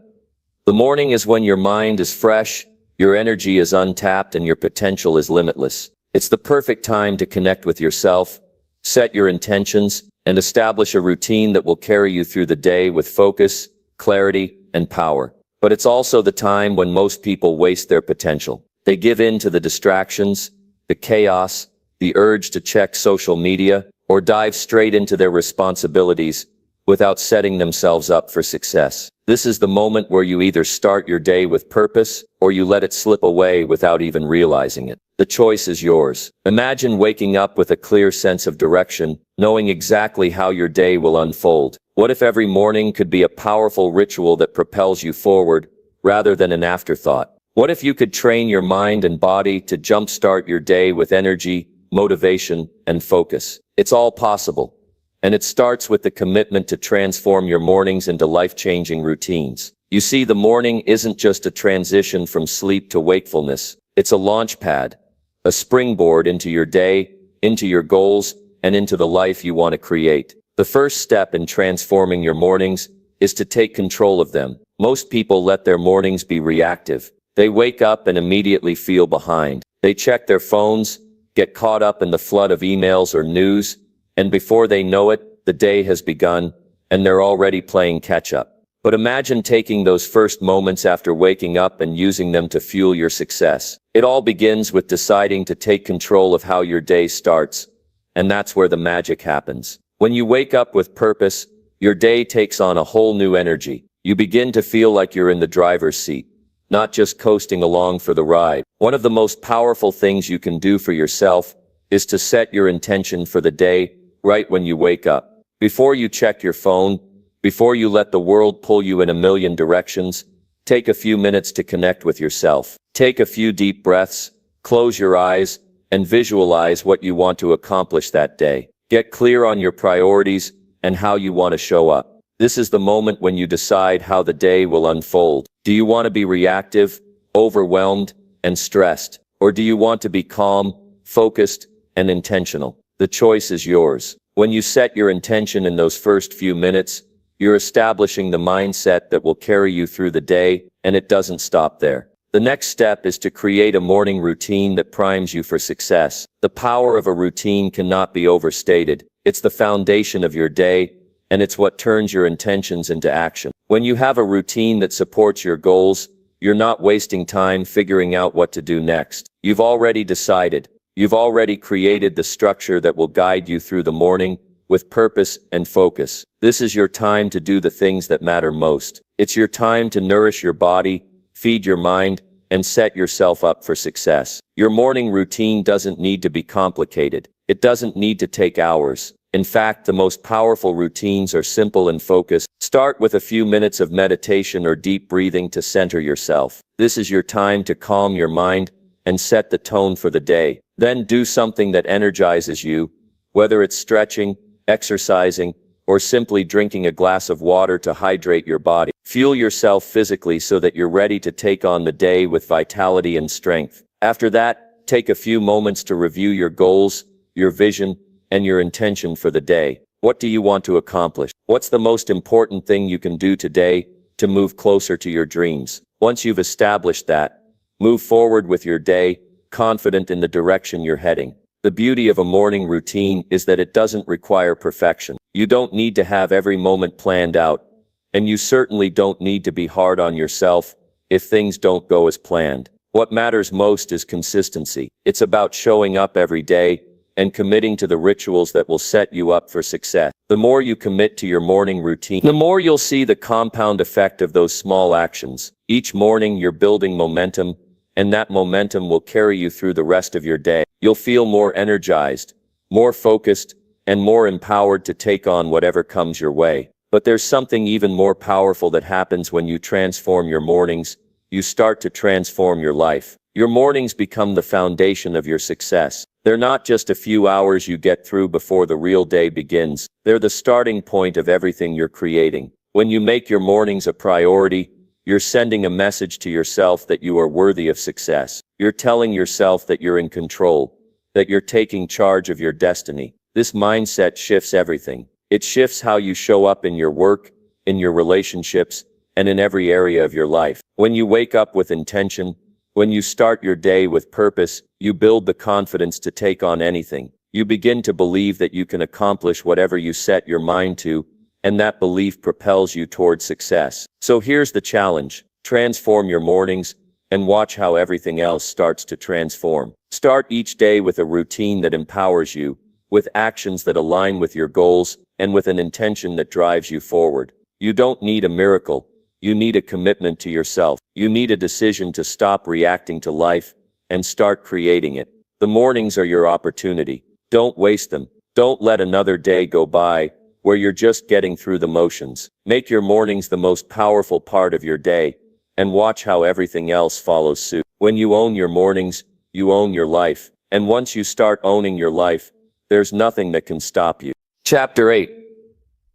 The morning is when your mind is fresh, your energy is untapped, and your potential is limitless. It's the perfect time to connect with yourself, set your intentions, and establish a routine that will carry you through the day with focus, clarity, and power. But it's also the time when most people waste their potential. They give in to the distractions, the chaos, the urge to check social media, or dive straight into their responsibilities without setting themselves up for success. This is the moment where you either start your day with purpose, or you let it slip away without even realizing it. The choice is yours. Imagine waking up with a clear sense of direction, knowing exactly how your day will unfold. What if every morning could be a powerful ritual that propels you forward, rather than an afterthought? What if you could train your mind and body to jumpstart your day with energy, motivation, and focus? It's all possible. And it starts with the commitment to transform your mornings into life-changing routines. You see, the morning isn't just a transition from sleep to wakefulness. It's a launch pad, a springboard into your day, into your goals, and into the life you want to create. The first step in transforming your mornings is to take control of them. Most people let their mornings be reactive. They wake up and immediately feel behind. They check their phones, get caught up in the flood of emails or news, and before they know it, the day has begun, and they're already playing catch-up. But imagine taking those first moments after waking up and using them to fuel your success. It all begins with deciding to take control of how your day starts, and that's where the magic happens. When you wake up with purpose, your day takes on a whole new energy. You begin to feel like you're in the driver's seat, not just coasting along for the ride. One of the most powerful things you can do for yourself is to set your intention for the day right when you wake up. Before you check your phone, before you let the world pull you in a million directions, take a few minutes to connect with yourself. Take a few deep breaths, close your eyes, and visualize what you want to accomplish that day. Get clear on your priorities and how you want to show up. This is the moment when you decide how the day will unfold. Do you want to be reactive, overwhelmed, and stressed? Or do you want to be calm, focused, and intentional? The choice is yours. When you set your intention in those first few minutes, you're establishing the mindset that will carry you through the day, and it doesn't stop there. The next step is to create a morning routine that primes you for success. The power of a routine cannot be overstated. It's the foundation of your day, and it's what turns your intentions into action. When you have a routine that supports your goals, you're not wasting time figuring out what to do next. You've already decided. You've already created the structure that will guide you through the morning with purpose and focus. This is your time to do the things that matter most. It's your time to nourish your body, feed your mind, and set yourself up for success. Your morning routine doesn't need to be complicated. It doesn't need to take hours. In fact, the most powerful routines are simple and focused. Start with a few minutes of meditation or deep breathing to center yourself. This is your time to calm your mind and set the tone for the day. Then do something that energizes you, whether it's stretching, exercising, or simply drinking a glass of water to hydrate your body. Fuel yourself physically so that you're ready to take on the day with vitality and strength. After that, take a few moments to review your goals, your vision, and your intention for the day. What do you want to accomplish? What's the most important thing you can do today to move closer to your dreams? Once you've established that, move forward with your day, confident in the direction you're heading. The beauty of a morning routine is that it doesn't require perfection. You don't need to have every moment planned out, and you certainly don't need to be hard on yourself if things don't go as planned. What matters most is consistency. It's about showing up every day and committing to the rituals that will set you up for success. The more you commit to your morning routine, the more you'll see the compound effect of those small actions. Each morning you're building momentum, and that momentum will carry you through the rest of your day. You'll feel more energized, more focused, and more empowered to take on whatever comes your way. But there's something even more powerful that happens when you transform your mornings. You start to transform your life. Your mornings become the foundation of your success. They're not just a few hours you get through before the real day begins. They're the starting point of everything you're creating. When you make your mornings a priority, you're sending a message to yourself that you are worthy of success. You're telling yourself that you're in control, that you're taking charge of your destiny. This mindset shifts everything. It shifts how you show up in your work, in your relationships, and in every area of your life. When you wake up with intention, when you start your day with purpose, you build the confidence to take on anything. You begin to believe that you can accomplish whatever you set your mind to, and that belief propels you toward success. So here's the challenge. Transform your mornings, and watch how everything else starts to transform. Start each day with a routine that empowers you, with actions that align with your goals, and with an intention that drives you forward. You don't need a miracle. You need a commitment to yourself. You need a decision to stop reacting to life and start creating it. The mornings are your opportunity. Don't waste them. Don't let another day go by where you're just getting through the motions. Make your mornings the most powerful part of your day, and watch how everything else follows suit. When you own your mornings, you own your life. And once you start owning your life, there's nothing that can stop you. Chapter 8.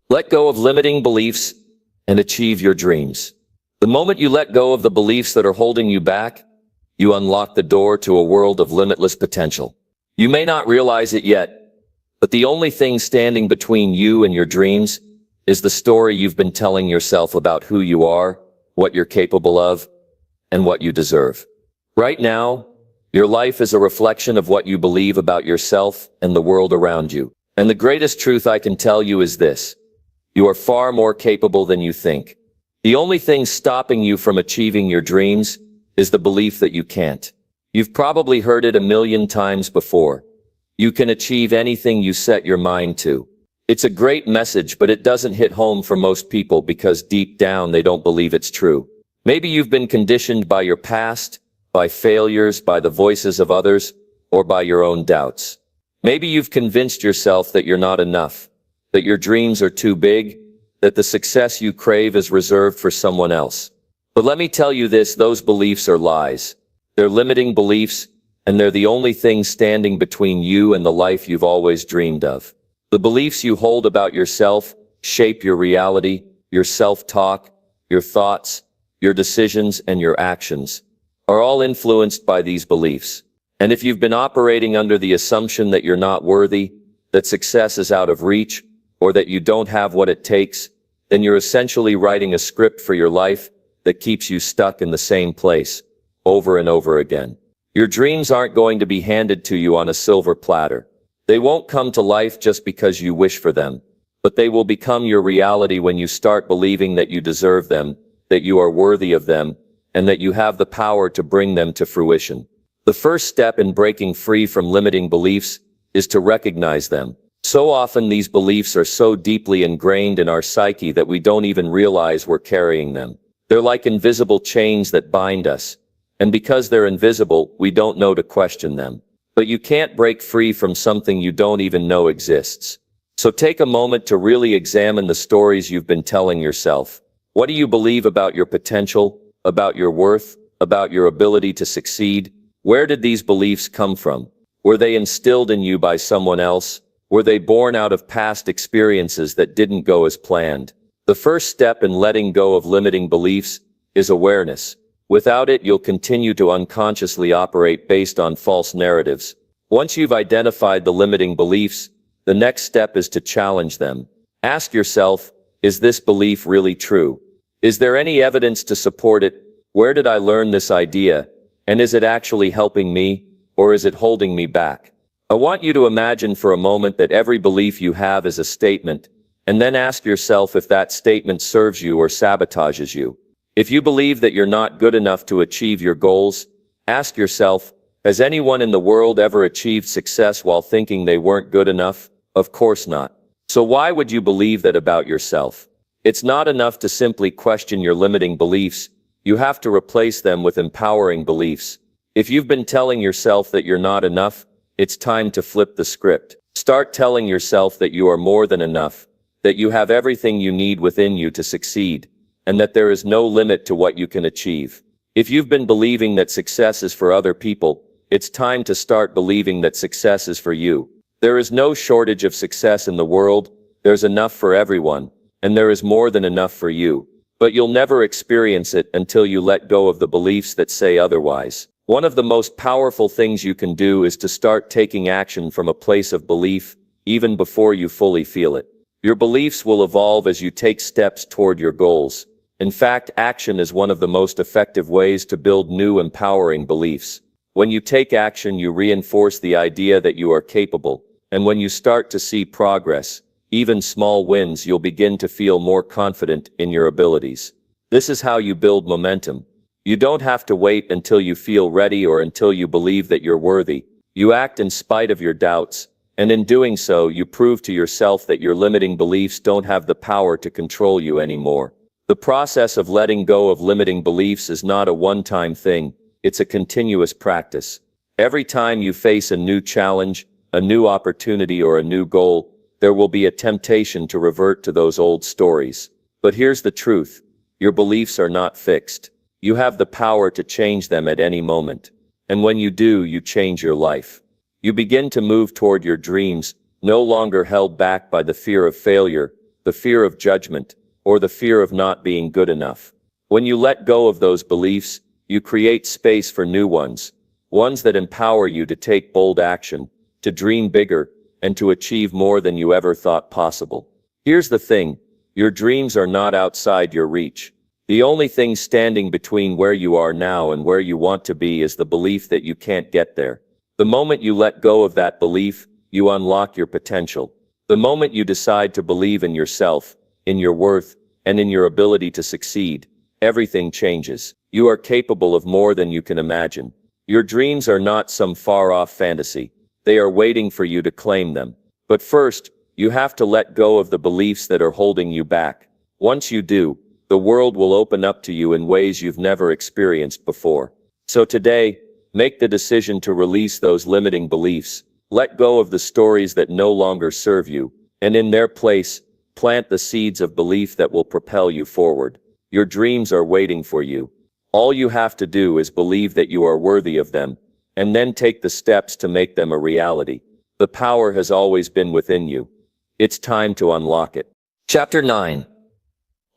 Let go of limiting beliefs and achieve your dreams. The moment you let go of the beliefs that are holding you back, you unlock the door to a world of limitless potential. You may not realize it yet, but the only thing standing between you and your dreams is the story you've been telling yourself about who you are, what you're capable of, and what you deserve. Right now, your life is a reflection of what you believe about yourself and the world around you. And the greatest truth I can tell you is this: you are far more capable than you think. The only thing stopping you from achieving your dreams is the belief that you can't. You've probably heard it a million times before. You can achieve anything you set your mind to. It's a great message, but it doesn't hit home for most people because deep down they don't believe it's true. Maybe you've been conditioned by your past, by failures, by the voices of others, or by your own doubts. Maybe you've convinced yourself that you're not enough, that your dreams are too big, that the success you crave is reserved for someone else. But let me tell you this, those beliefs are lies. They're limiting beliefs, and they're the only thing standing between you and the life you've always dreamed of. The beliefs you hold about yourself shape your reality, your self-talk, your thoughts, your decisions, and your actions are all influenced by these beliefs. And if you've been operating under the assumption that you're not worthy, that success is out of reach, or that you don't have what it takes, then you're essentially writing a script for your life that keeps you stuck in the same place, over and over again. Your dreams aren't going to be handed to you on a silver platter. They won't come to life just because you wish for them, but they will become your reality when you start believing that you deserve them, that you are worthy of them, and that you have the power to bring them to fruition. The first step in breaking free from limiting beliefs is to recognize them. So often these beliefs are so deeply ingrained in our psyche that we don't even realize we're carrying them. They're like invisible chains that bind us. And because they're invisible, we don't know to question them. But you can't break free from something you don't even know exists. So take a moment to really examine the stories you've been telling yourself. What do you believe about your potential, about your worth, about your ability to succeed? Where did these beliefs come from? Were they instilled in you by someone else? Were they born out of past experiences that didn't go as planned? The first step in letting go of limiting beliefs is awareness. Without it, you'll continue to unconsciously operate based on false narratives. Once you've identified the limiting beliefs, the next step is to challenge them. Ask yourself, is this belief really true? Is there any evidence to support it? Where did I learn this idea? And is it actually helping me, or is it holding me back? I want you to imagine for a moment that every belief you have is a statement, and then ask yourself if that statement serves you or sabotages you. If you believe that you're not good enough to achieve your goals, ask yourself, has anyone in the world ever achieved success while thinking they weren't good enough? Of course not. So why would you believe that about yourself? It's not enough to simply question your limiting beliefs. You have to replace them with empowering beliefs. If you've been telling yourself that you're not enough, it's time to flip the script. Start telling yourself that you are more than enough, that you have everything you need within you to succeed, and that there is no limit to what you can achieve. If you've been believing that success is for other people, it's time to start believing that success is for you. There is no shortage of success in the world, there's enough for everyone, and there is more than enough for you. But you'll never experience it until you let go of the beliefs that say otherwise. One of the most powerful things you can do is to start taking action from a place of belief, even before you fully feel it. Your beliefs will evolve as you take steps toward your goals. In fact, action is one of the most effective ways to build new empowering beliefs. When you take action, you reinforce the idea that you are capable. And when you start to see progress, even small wins, you'll begin to feel more confident in your abilities. This is how you build momentum. You don't have to wait until you feel ready or until you believe that you're worthy. You act in spite of your doubts, and in doing so, you prove to yourself that your limiting beliefs don't have the power to control you anymore. The process of letting go of limiting beliefs is not a one-time thing, it's a continuous practice. Every time you face a new challenge, a new opportunity, or a new goal, there will be a temptation to revert to those old stories. But here's the truth. Your beliefs are not fixed. You have the power to change them at any moment. And when you do, you change your life. You begin to move toward your dreams, no longer held back by the fear of failure, the fear of judgment, or the fear of not being good enough. When you let go of those beliefs, you create space for new ones that empower you to take bold action, to dream bigger, and to achieve more than you ever thought possible. Here's the thing, your dreams are not outside your reach. The only thing standing between where you are now and where you want to be is the belief that you can't get there. The moment you let go of that belief, you unlock your potential. The moment you decide to believe in yourself, in your worth, and in your ability to succeed, everything changes. You are capable of more than you can imagine. Your dreams are not some far-off fantasy. They are waiting for you to claim them. But first, you have to let go of the beliefs that are holding you back. Once you do, the world will open up to you in ways you've never experienced before. So today, make the decision to release those limiting beliefs. Let go of the stories that no longer serve you, and in their place, plant the seeds of belief that will propel you forward. Your dreams are waiting for you. All you have to do is believe that you are worthy of them, and then take the steps to make them a reality. The power has always been within you. It's time to unlock it. Chapter 9.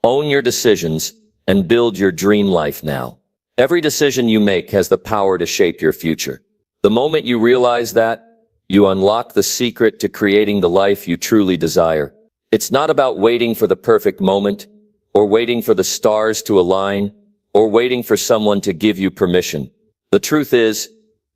Own your decisions and build your dream life now. Every decision you make has the power to shape your future. The moment you realize that, you unlock the secret to creating the life you truly desire. It's not about waiting for the perfect moment, or waiting for the stars to align, or waiting for someone to give you permission. The truth is,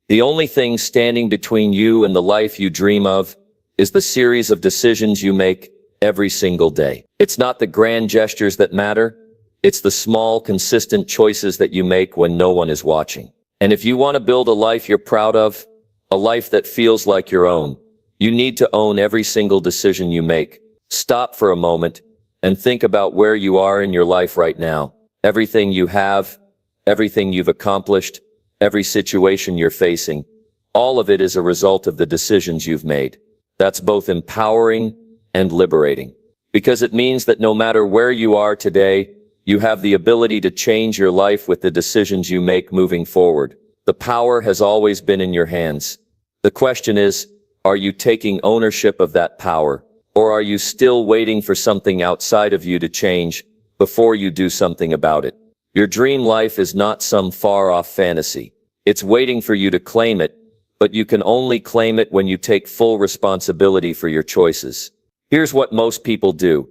the only thing standing between you and the life you dream of is the series of decisions you make every single day. It's not the grand gestures that matter. It's the small, consistent choices that you make when no one is watching. And if you want to build a life you're proud of, a life that feels like your own, you need to own every single decision you make. Stop for a moment and think about where you are in your life right now. Everything you have, everything you've accomplished, every situation you're facing, all of it is a result of the decisions you've made. That's both empowering and liberating, because it means that no matter where you are today, you have the ability to change your life with the decisions you make moving forward. The power has always been in your hands. The question is, are you taking ownership of that power, or are you still waiting for something outside of you to change before you do something about it? Your dream life is not some far-off fantasy. It's waiting for you to claim it, but you can only claim it when you take full responsibility for your choices. Here's what most people do.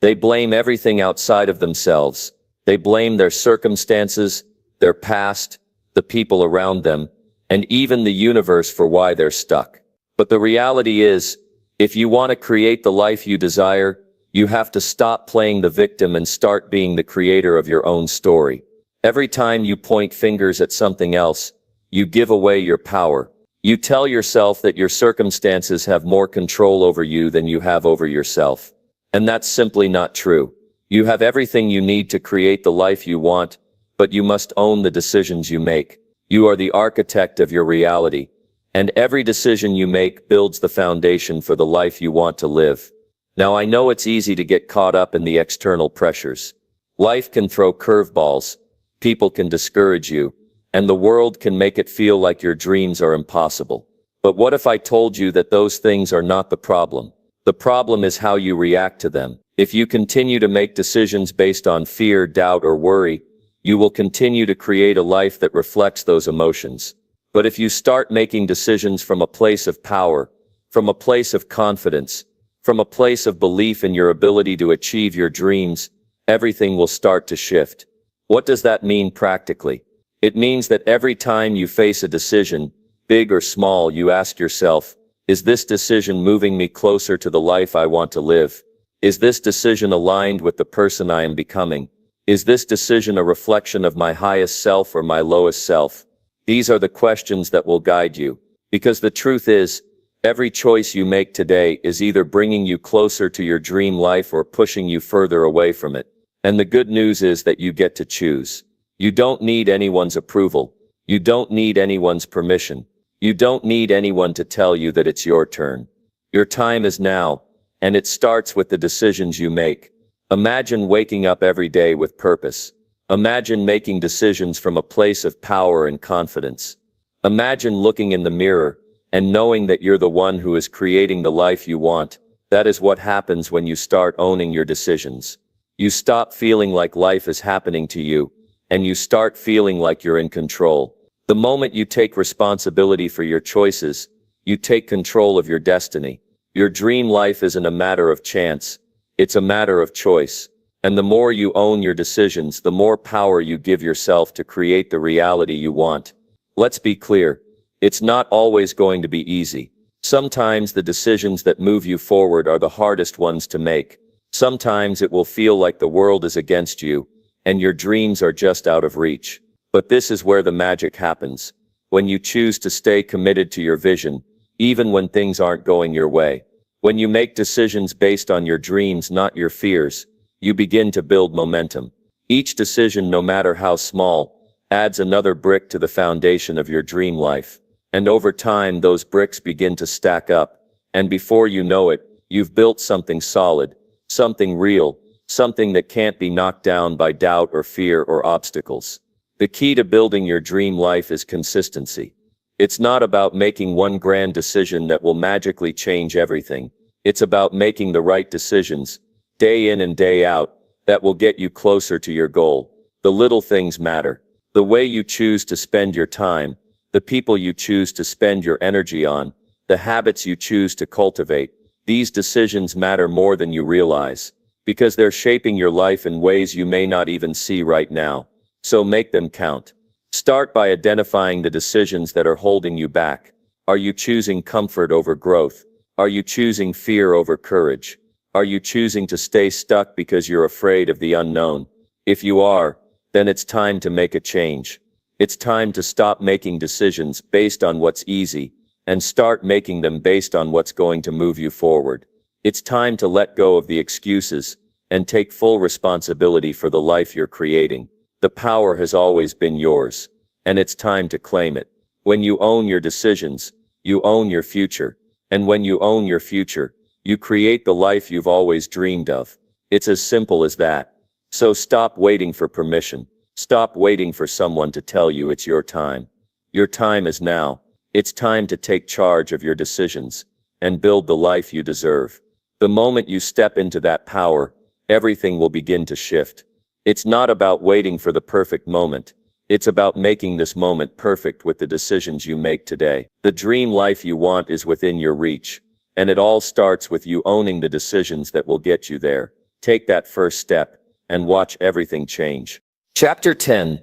They blame everything outside of themselves. They blame their circumstances, their past, the people around them, and even the universe for why they're stuck. But the reality is, if you want to create the life you desire, you have to stop playing the victim and start being the creator of your own story. Every time you point fingers at something else, you give away your power. You tell yourself that your circumstances have more control over you than you have over yourself. And that's simply not true. You have everything you need to create the life you want, but you must own the decisions you make. You are the architect of your reality, and every decision you make builds the foundation for the life you want to live. Now, I know it's easy to get caught up in the external pressures. Life can throw curveballs, people can discourage you, and the world can make it feel like your dreams are impossible. But what if I told you that those things are not the problem? The problem is how you react to them. If you continue to make decisions based on fear, doubt, or worry, you will continue to create a life that reflects those emotions. But if you start making decisions from a place of power, from a place of confidence, from a place of belief in your ability to achieve your dreams, everything will start to shift. What does that mean practically? It means that every time you face a decision, big or small, you ask yourself, is this decision moving me closer to the life I want to live? Is this decision aligned with the person I am becoming? Is this decision a reflection of my highest self or my lowest self? These are the questions that will guide you. Because the truth is, every choice you make today is either bringing you closer to your dream life or pushing you further away from it. And the good news is that you get to choose. You don't need anyone's approval. You don't need anyone's permission. You don't need anyone to tell you that it's your turn. Your time is now, and it starts with the decisions you make. Imagine waking up every day with purpose. Imagine making decisions from a place of power and confidence. Imagine looking in the mirror and knowing that you're the one who is creating the life you want. That is what happens when you start owning your decisions. You stop feeling like life is happening to you, and you start feeling like you're in control. The moment you take responsibility for your choices, you take control of your destiny. Your dream life isn't a matter of chance, it's a matter of choice. And the more you own your decisions, the more power you give yourself to create the reality you want. Let's be clear, it's not always going to be easy. Sometimes the decisions that move you forward are the hardest ones to make. Sometimes it will feel like the world is against you, and your dreams are just out of reach. But this is where the magic happens. When you choose to stay committed to your vision, even when things aren't going your way. When you make decisions based on your dreams, not your fears, you begin to build momentum. Each decision, no matter how small, adds another brick to the foundation of your dream life. And over time, those bricks begin to stack up. And before you know it, you've built something solid, something real, something that can't be knocked down by doubt or fear or obstacles. The key to building your dream life is consistency. It's not about making one grand decision that will magically change everything. It's about making the right decisions, day in and day out, that will get you closer to your goal. The little things matter. The way you choose to spend your time, the people you choose to spend your energy on, the habits you choose to cultivate. These decisions matter more than you realize, because they're shaping your life in ways you may not even see right now. So make them count. Start by identifying the decisions that are holding you back. Are you choosing comfort over growth? Are you choosing fear over courage? Are you choosing to stay stuck because you're afraid of the unknown? If you are, then it's time to make a change. It's time to stop making decisions based on what's easy and start making them based on what's going to move you forward. It's time to let go of the excuses and take full responsibility for the life you're creating. The power has always been yours, and it's time to claim it. When you own your decisions, you own your future. And when you own your future, you create the life you've always dreamed of. It's as simple as that. So stop waiting for permission. Stop waiting for someone to tell you it's your time. Your time is now. It's time to take charge of your decisions and build the life you deserve. The moment you step into that power, everything will begin to shift. It's not about waiting for the perfect moment. It's about making this moment perfect with the decisions you make today. The dream life you want is within your reach, and it all starts with you owning the decisions that will get you there. Take that first step and watch everything change. Chapter 10.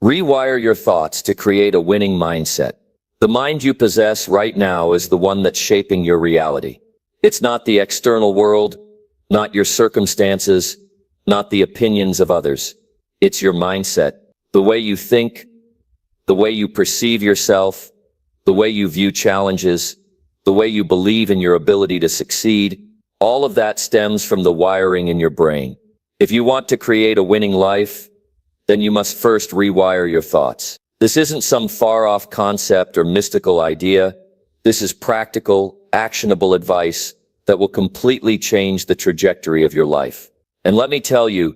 Rewire your thoughts to create a winning mindset. The mind you possess right now is the one that's shaping your reality. It's not the external world, not your circumstances, not the opinions of others. It's your mindset, the way you think, the way you perceive yourself, the way you view challenges, the way you believe in your ability to succeed. All of that stems from the wiring in your brain. If you want to create a winning life, then you must first rewire your thoughts. This isn't some far-off concept or mystical idea. This is practical, actionable advice that will completely change the trajectory of your life. And let me tell you,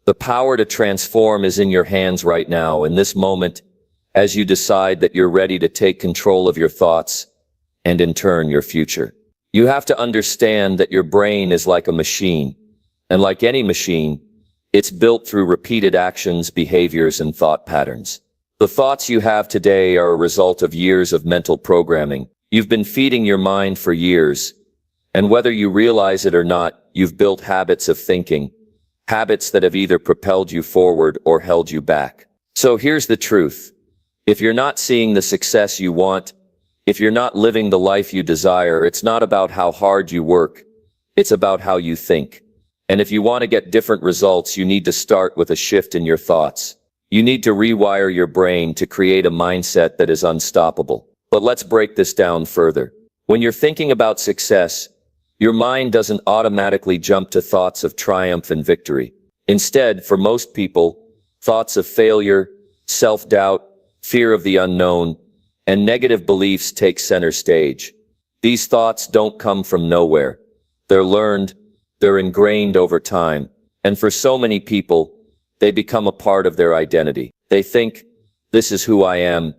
the power to transform is in your hands right now, in this moment, as you decide that you're ready to take control of your thoughts and in turn your future. You have to understand that your brain is like a machine, and like any machine, it's built through repeated actions, behaviors, and thought patterns. The thoughts you have today are a result of years of mental programming. You've been feeding your mind for years, and whether you realize it or not, you've built habits of thinking, habits that have either propelled you forward or held you back. So here's the truth. If you're not seeing the success you want, if you're not living the life you desire, it's not about how hard you work, it's about how you think. And if you want to get different results, you need to start with a shift in your thoughts. You need to rewire your brain to create a mindset that is unstoppable. But let's break this down further. When you're thinking about success, your mind doesn't automatically jump to thoughts of triumph and victory. Instead, for most people, thoughts of failure, self-doubt, fear of the unknown, and negative beliefs take center stage. These thoughts don't come from nowhere. They're learned, they're ingrained over time. And for so many people, They become a part of their identity. They think, this is who I am,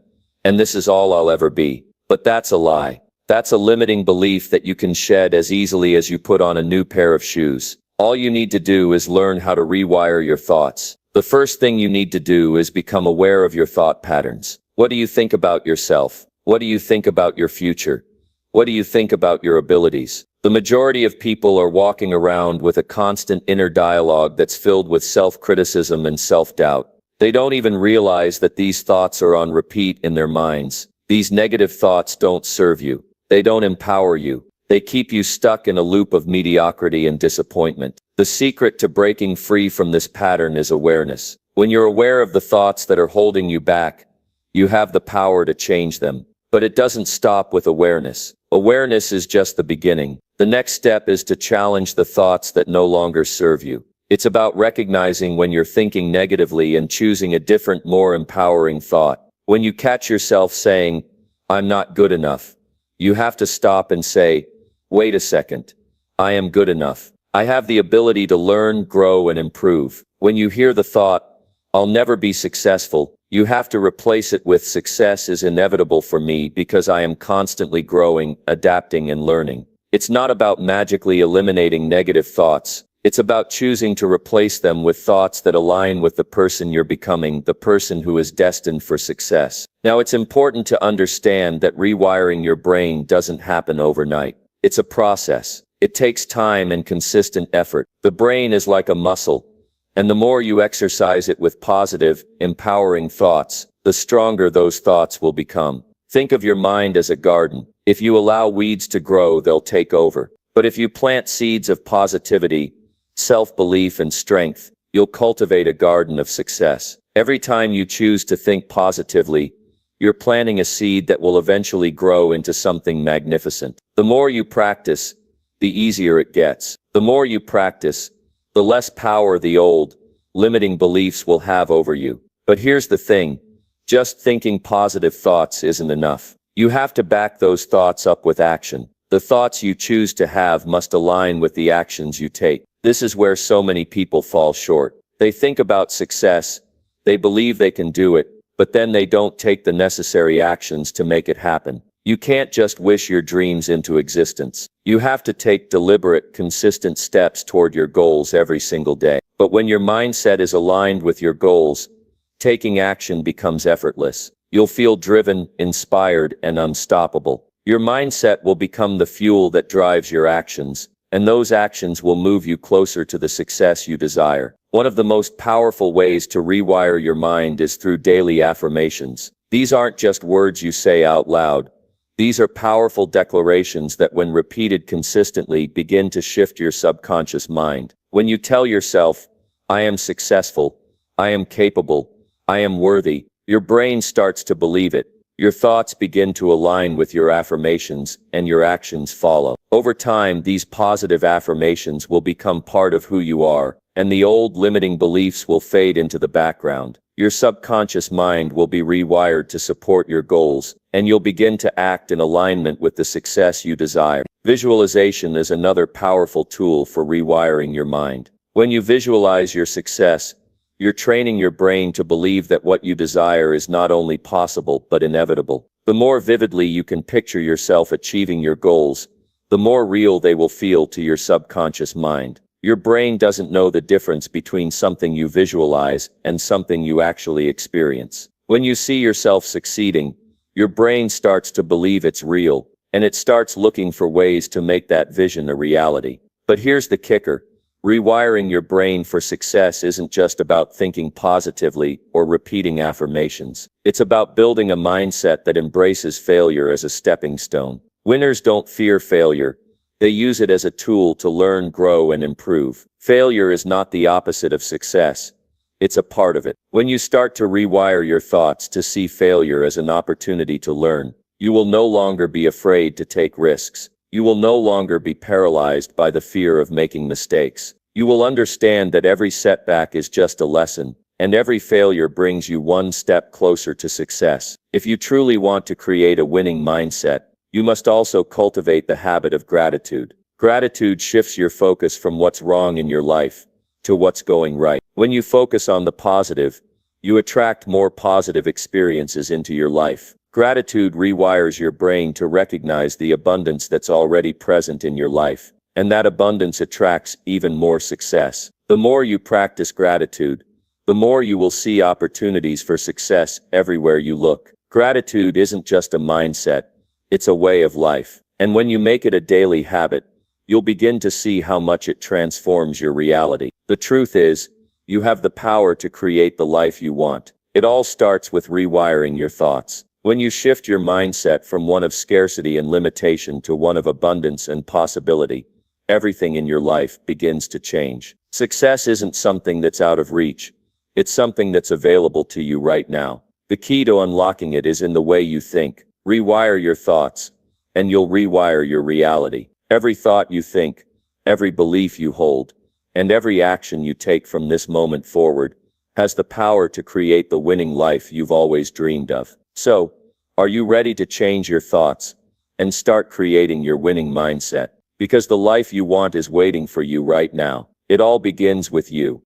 and this is all I'll ever be. But that's a lie. That's a limiting belief that you can shed as easily as you put on a new pair of shoes. All you need to do is learn how to rewire your thoughts. The first thing you need to do is become aware of your thought patterns. What do you think about yourself? What do you think about your future? What do you think about your abilities? The majority of people are walking around with a constant inner dialogue that's filled with self-criticism and self-doubt. They don't even realize that these thoughts are on repeat in their minds. These negative thoughts don't serve you. They don't empower you. They keep you stuck in a loop of mediocrity and disappointment. The secret to breaking free from this pattern is awareness. When you're aware of the thoughts that are holding you back, you have the power to change them. But it doesn't stop with awareness. Awareness is just the beginning. The next step is to challenge the thoughts that no longer serve you. It's about recognizing when you're thinking negatively and choosing a different, more empowering thought. When you catch yourself saying, I'm not good enough, you have to stop and say, wait a second. I am good enough. I have the ability to learn, grow, and improve. When you hear the thought, I'll never be successful, you have to replace it with success is inevitable for me because I am constantly growing, adapting, and learning. It's not about magically eliminating negative thoughts. It's about choosing to replace them with thoughts that align with the person you're becoming, the person who is destined for success. Now, it's important to understand that rewiring your brain doesn't happen overnight. It's a process. It takes time and consistent effort. The brain is like a muscle, and the more you exercise it with positive, empowering thoughts, the stronger those thoughts will become. Think of your mind as a garden. If you allow weeds to grow, they'll take over. But if you plant seeds of positivity, self-belief, and strength, you'll cultivate a garden of success. Every time you choose to think positively, you're planting a seed that will eventually grow into something magnificent. The more you practice, the easier it gets. The more you practice, the less power the old, limiting beliefs will have over you. But here's the thing. Just thinking positive thoughts isn't enough. You have to back those thoughts up with action. The thoughts you choose to have must align with the actions you take. This is where so many people fall short. They think about success, they believe they can do it, but then they don't take the necessary actions to make it happen. You can't just wish your dreams into existence. You have to take deliberate, consistent steps toward your goals every single day. But when your mindset is aligned with your goals, taking action becomes effortless. You'll feel driven, inspired, and unstoppable. Your mindset will become the fuel that drives your actions, and those actions will move you closer to the success you desire. One of the most powerful ways to rewire your mind is through daily affirmations. These aren't just words you say out loud. These are powerful declarations that, when repeated consistently, begin to shift your subconscious mind. When you tell yourself, I am successful, I am capable, I am worthy, your brain starts to believe it. Your thoughts begin to align with your affirmations, and your actions follow. Over time, these positive affirmations will become part of who you are, and the old limiting beliefs will fade into the background. Your subconscious mind will be rewired to support your goals, and you'll begin to act in alignment with the success you desire. Visualization is another powerful tool for rewiring your mind. When you visualize your success, you're training your brain to believe that what you desire is not only possible but inevitable. The more vividly you can picture yourself achieving your goals, the more real they will feel to your subconscious mind. Your brain doesn't know the difference between something you visualize and something you actually experience. When you see yourself succeeding, your brain starts to believe it's real, and it starts looking for ways to make that vision a reality. But here's the kicker. Rewiring your brain for success isn't just about thinking positively or repeating affirmations. It's about building a mindset that embraces failure as a stepping stone. Winners don't fear failure. They use it as a tool to learn, grow, and improve. Failure is not the opposite of success. It's a part of it. When you start to rewire your thoughts to see failure as an opportunity to learn, you will no longer be afraid to take risks. You will no longer be paralyzed by the fear of making mistakes. You will understand that every setback is just a lesson, and every failure brings you one step closer to success. If you truly want to create a winning mindset, you must also cultivate the habit of gratitude. Gratitude shifts your focus from what's wrong in your life to what's going right. When you focus on the positive, you attract more positive experiences into your life. Gratitude rewires your brain to recognize the abundance that's already present in your life, and that abundance attracts even more success. The more you practice gratitude, the more you will see opportunities for success everywhere you look. Gratitude isn't just a mindset, it's a way of life. And when you make it a daily habit, you'll begin to see how much it transforms your reality. The truth is, you have the power to create the life you want. It all starts with rewiring your thoughts. When you shift your mindset from one of scarcity and limitation to one of abundance and possibility, everything in your life begins to change. Success isn't something that's out of reach. It's something that's available to you right now. The key to unlocking it is in the way you think. Rewire your thoughts, and you'll rewire your reality. Every thought you think, every belief you hold, and every action you take from this moment forward has the power to create the winning life you've always dreamed of. So, are you ready to change your thoughts and start creating your winning mindset? Because the life you want is waiting for you right now. It all begins with you.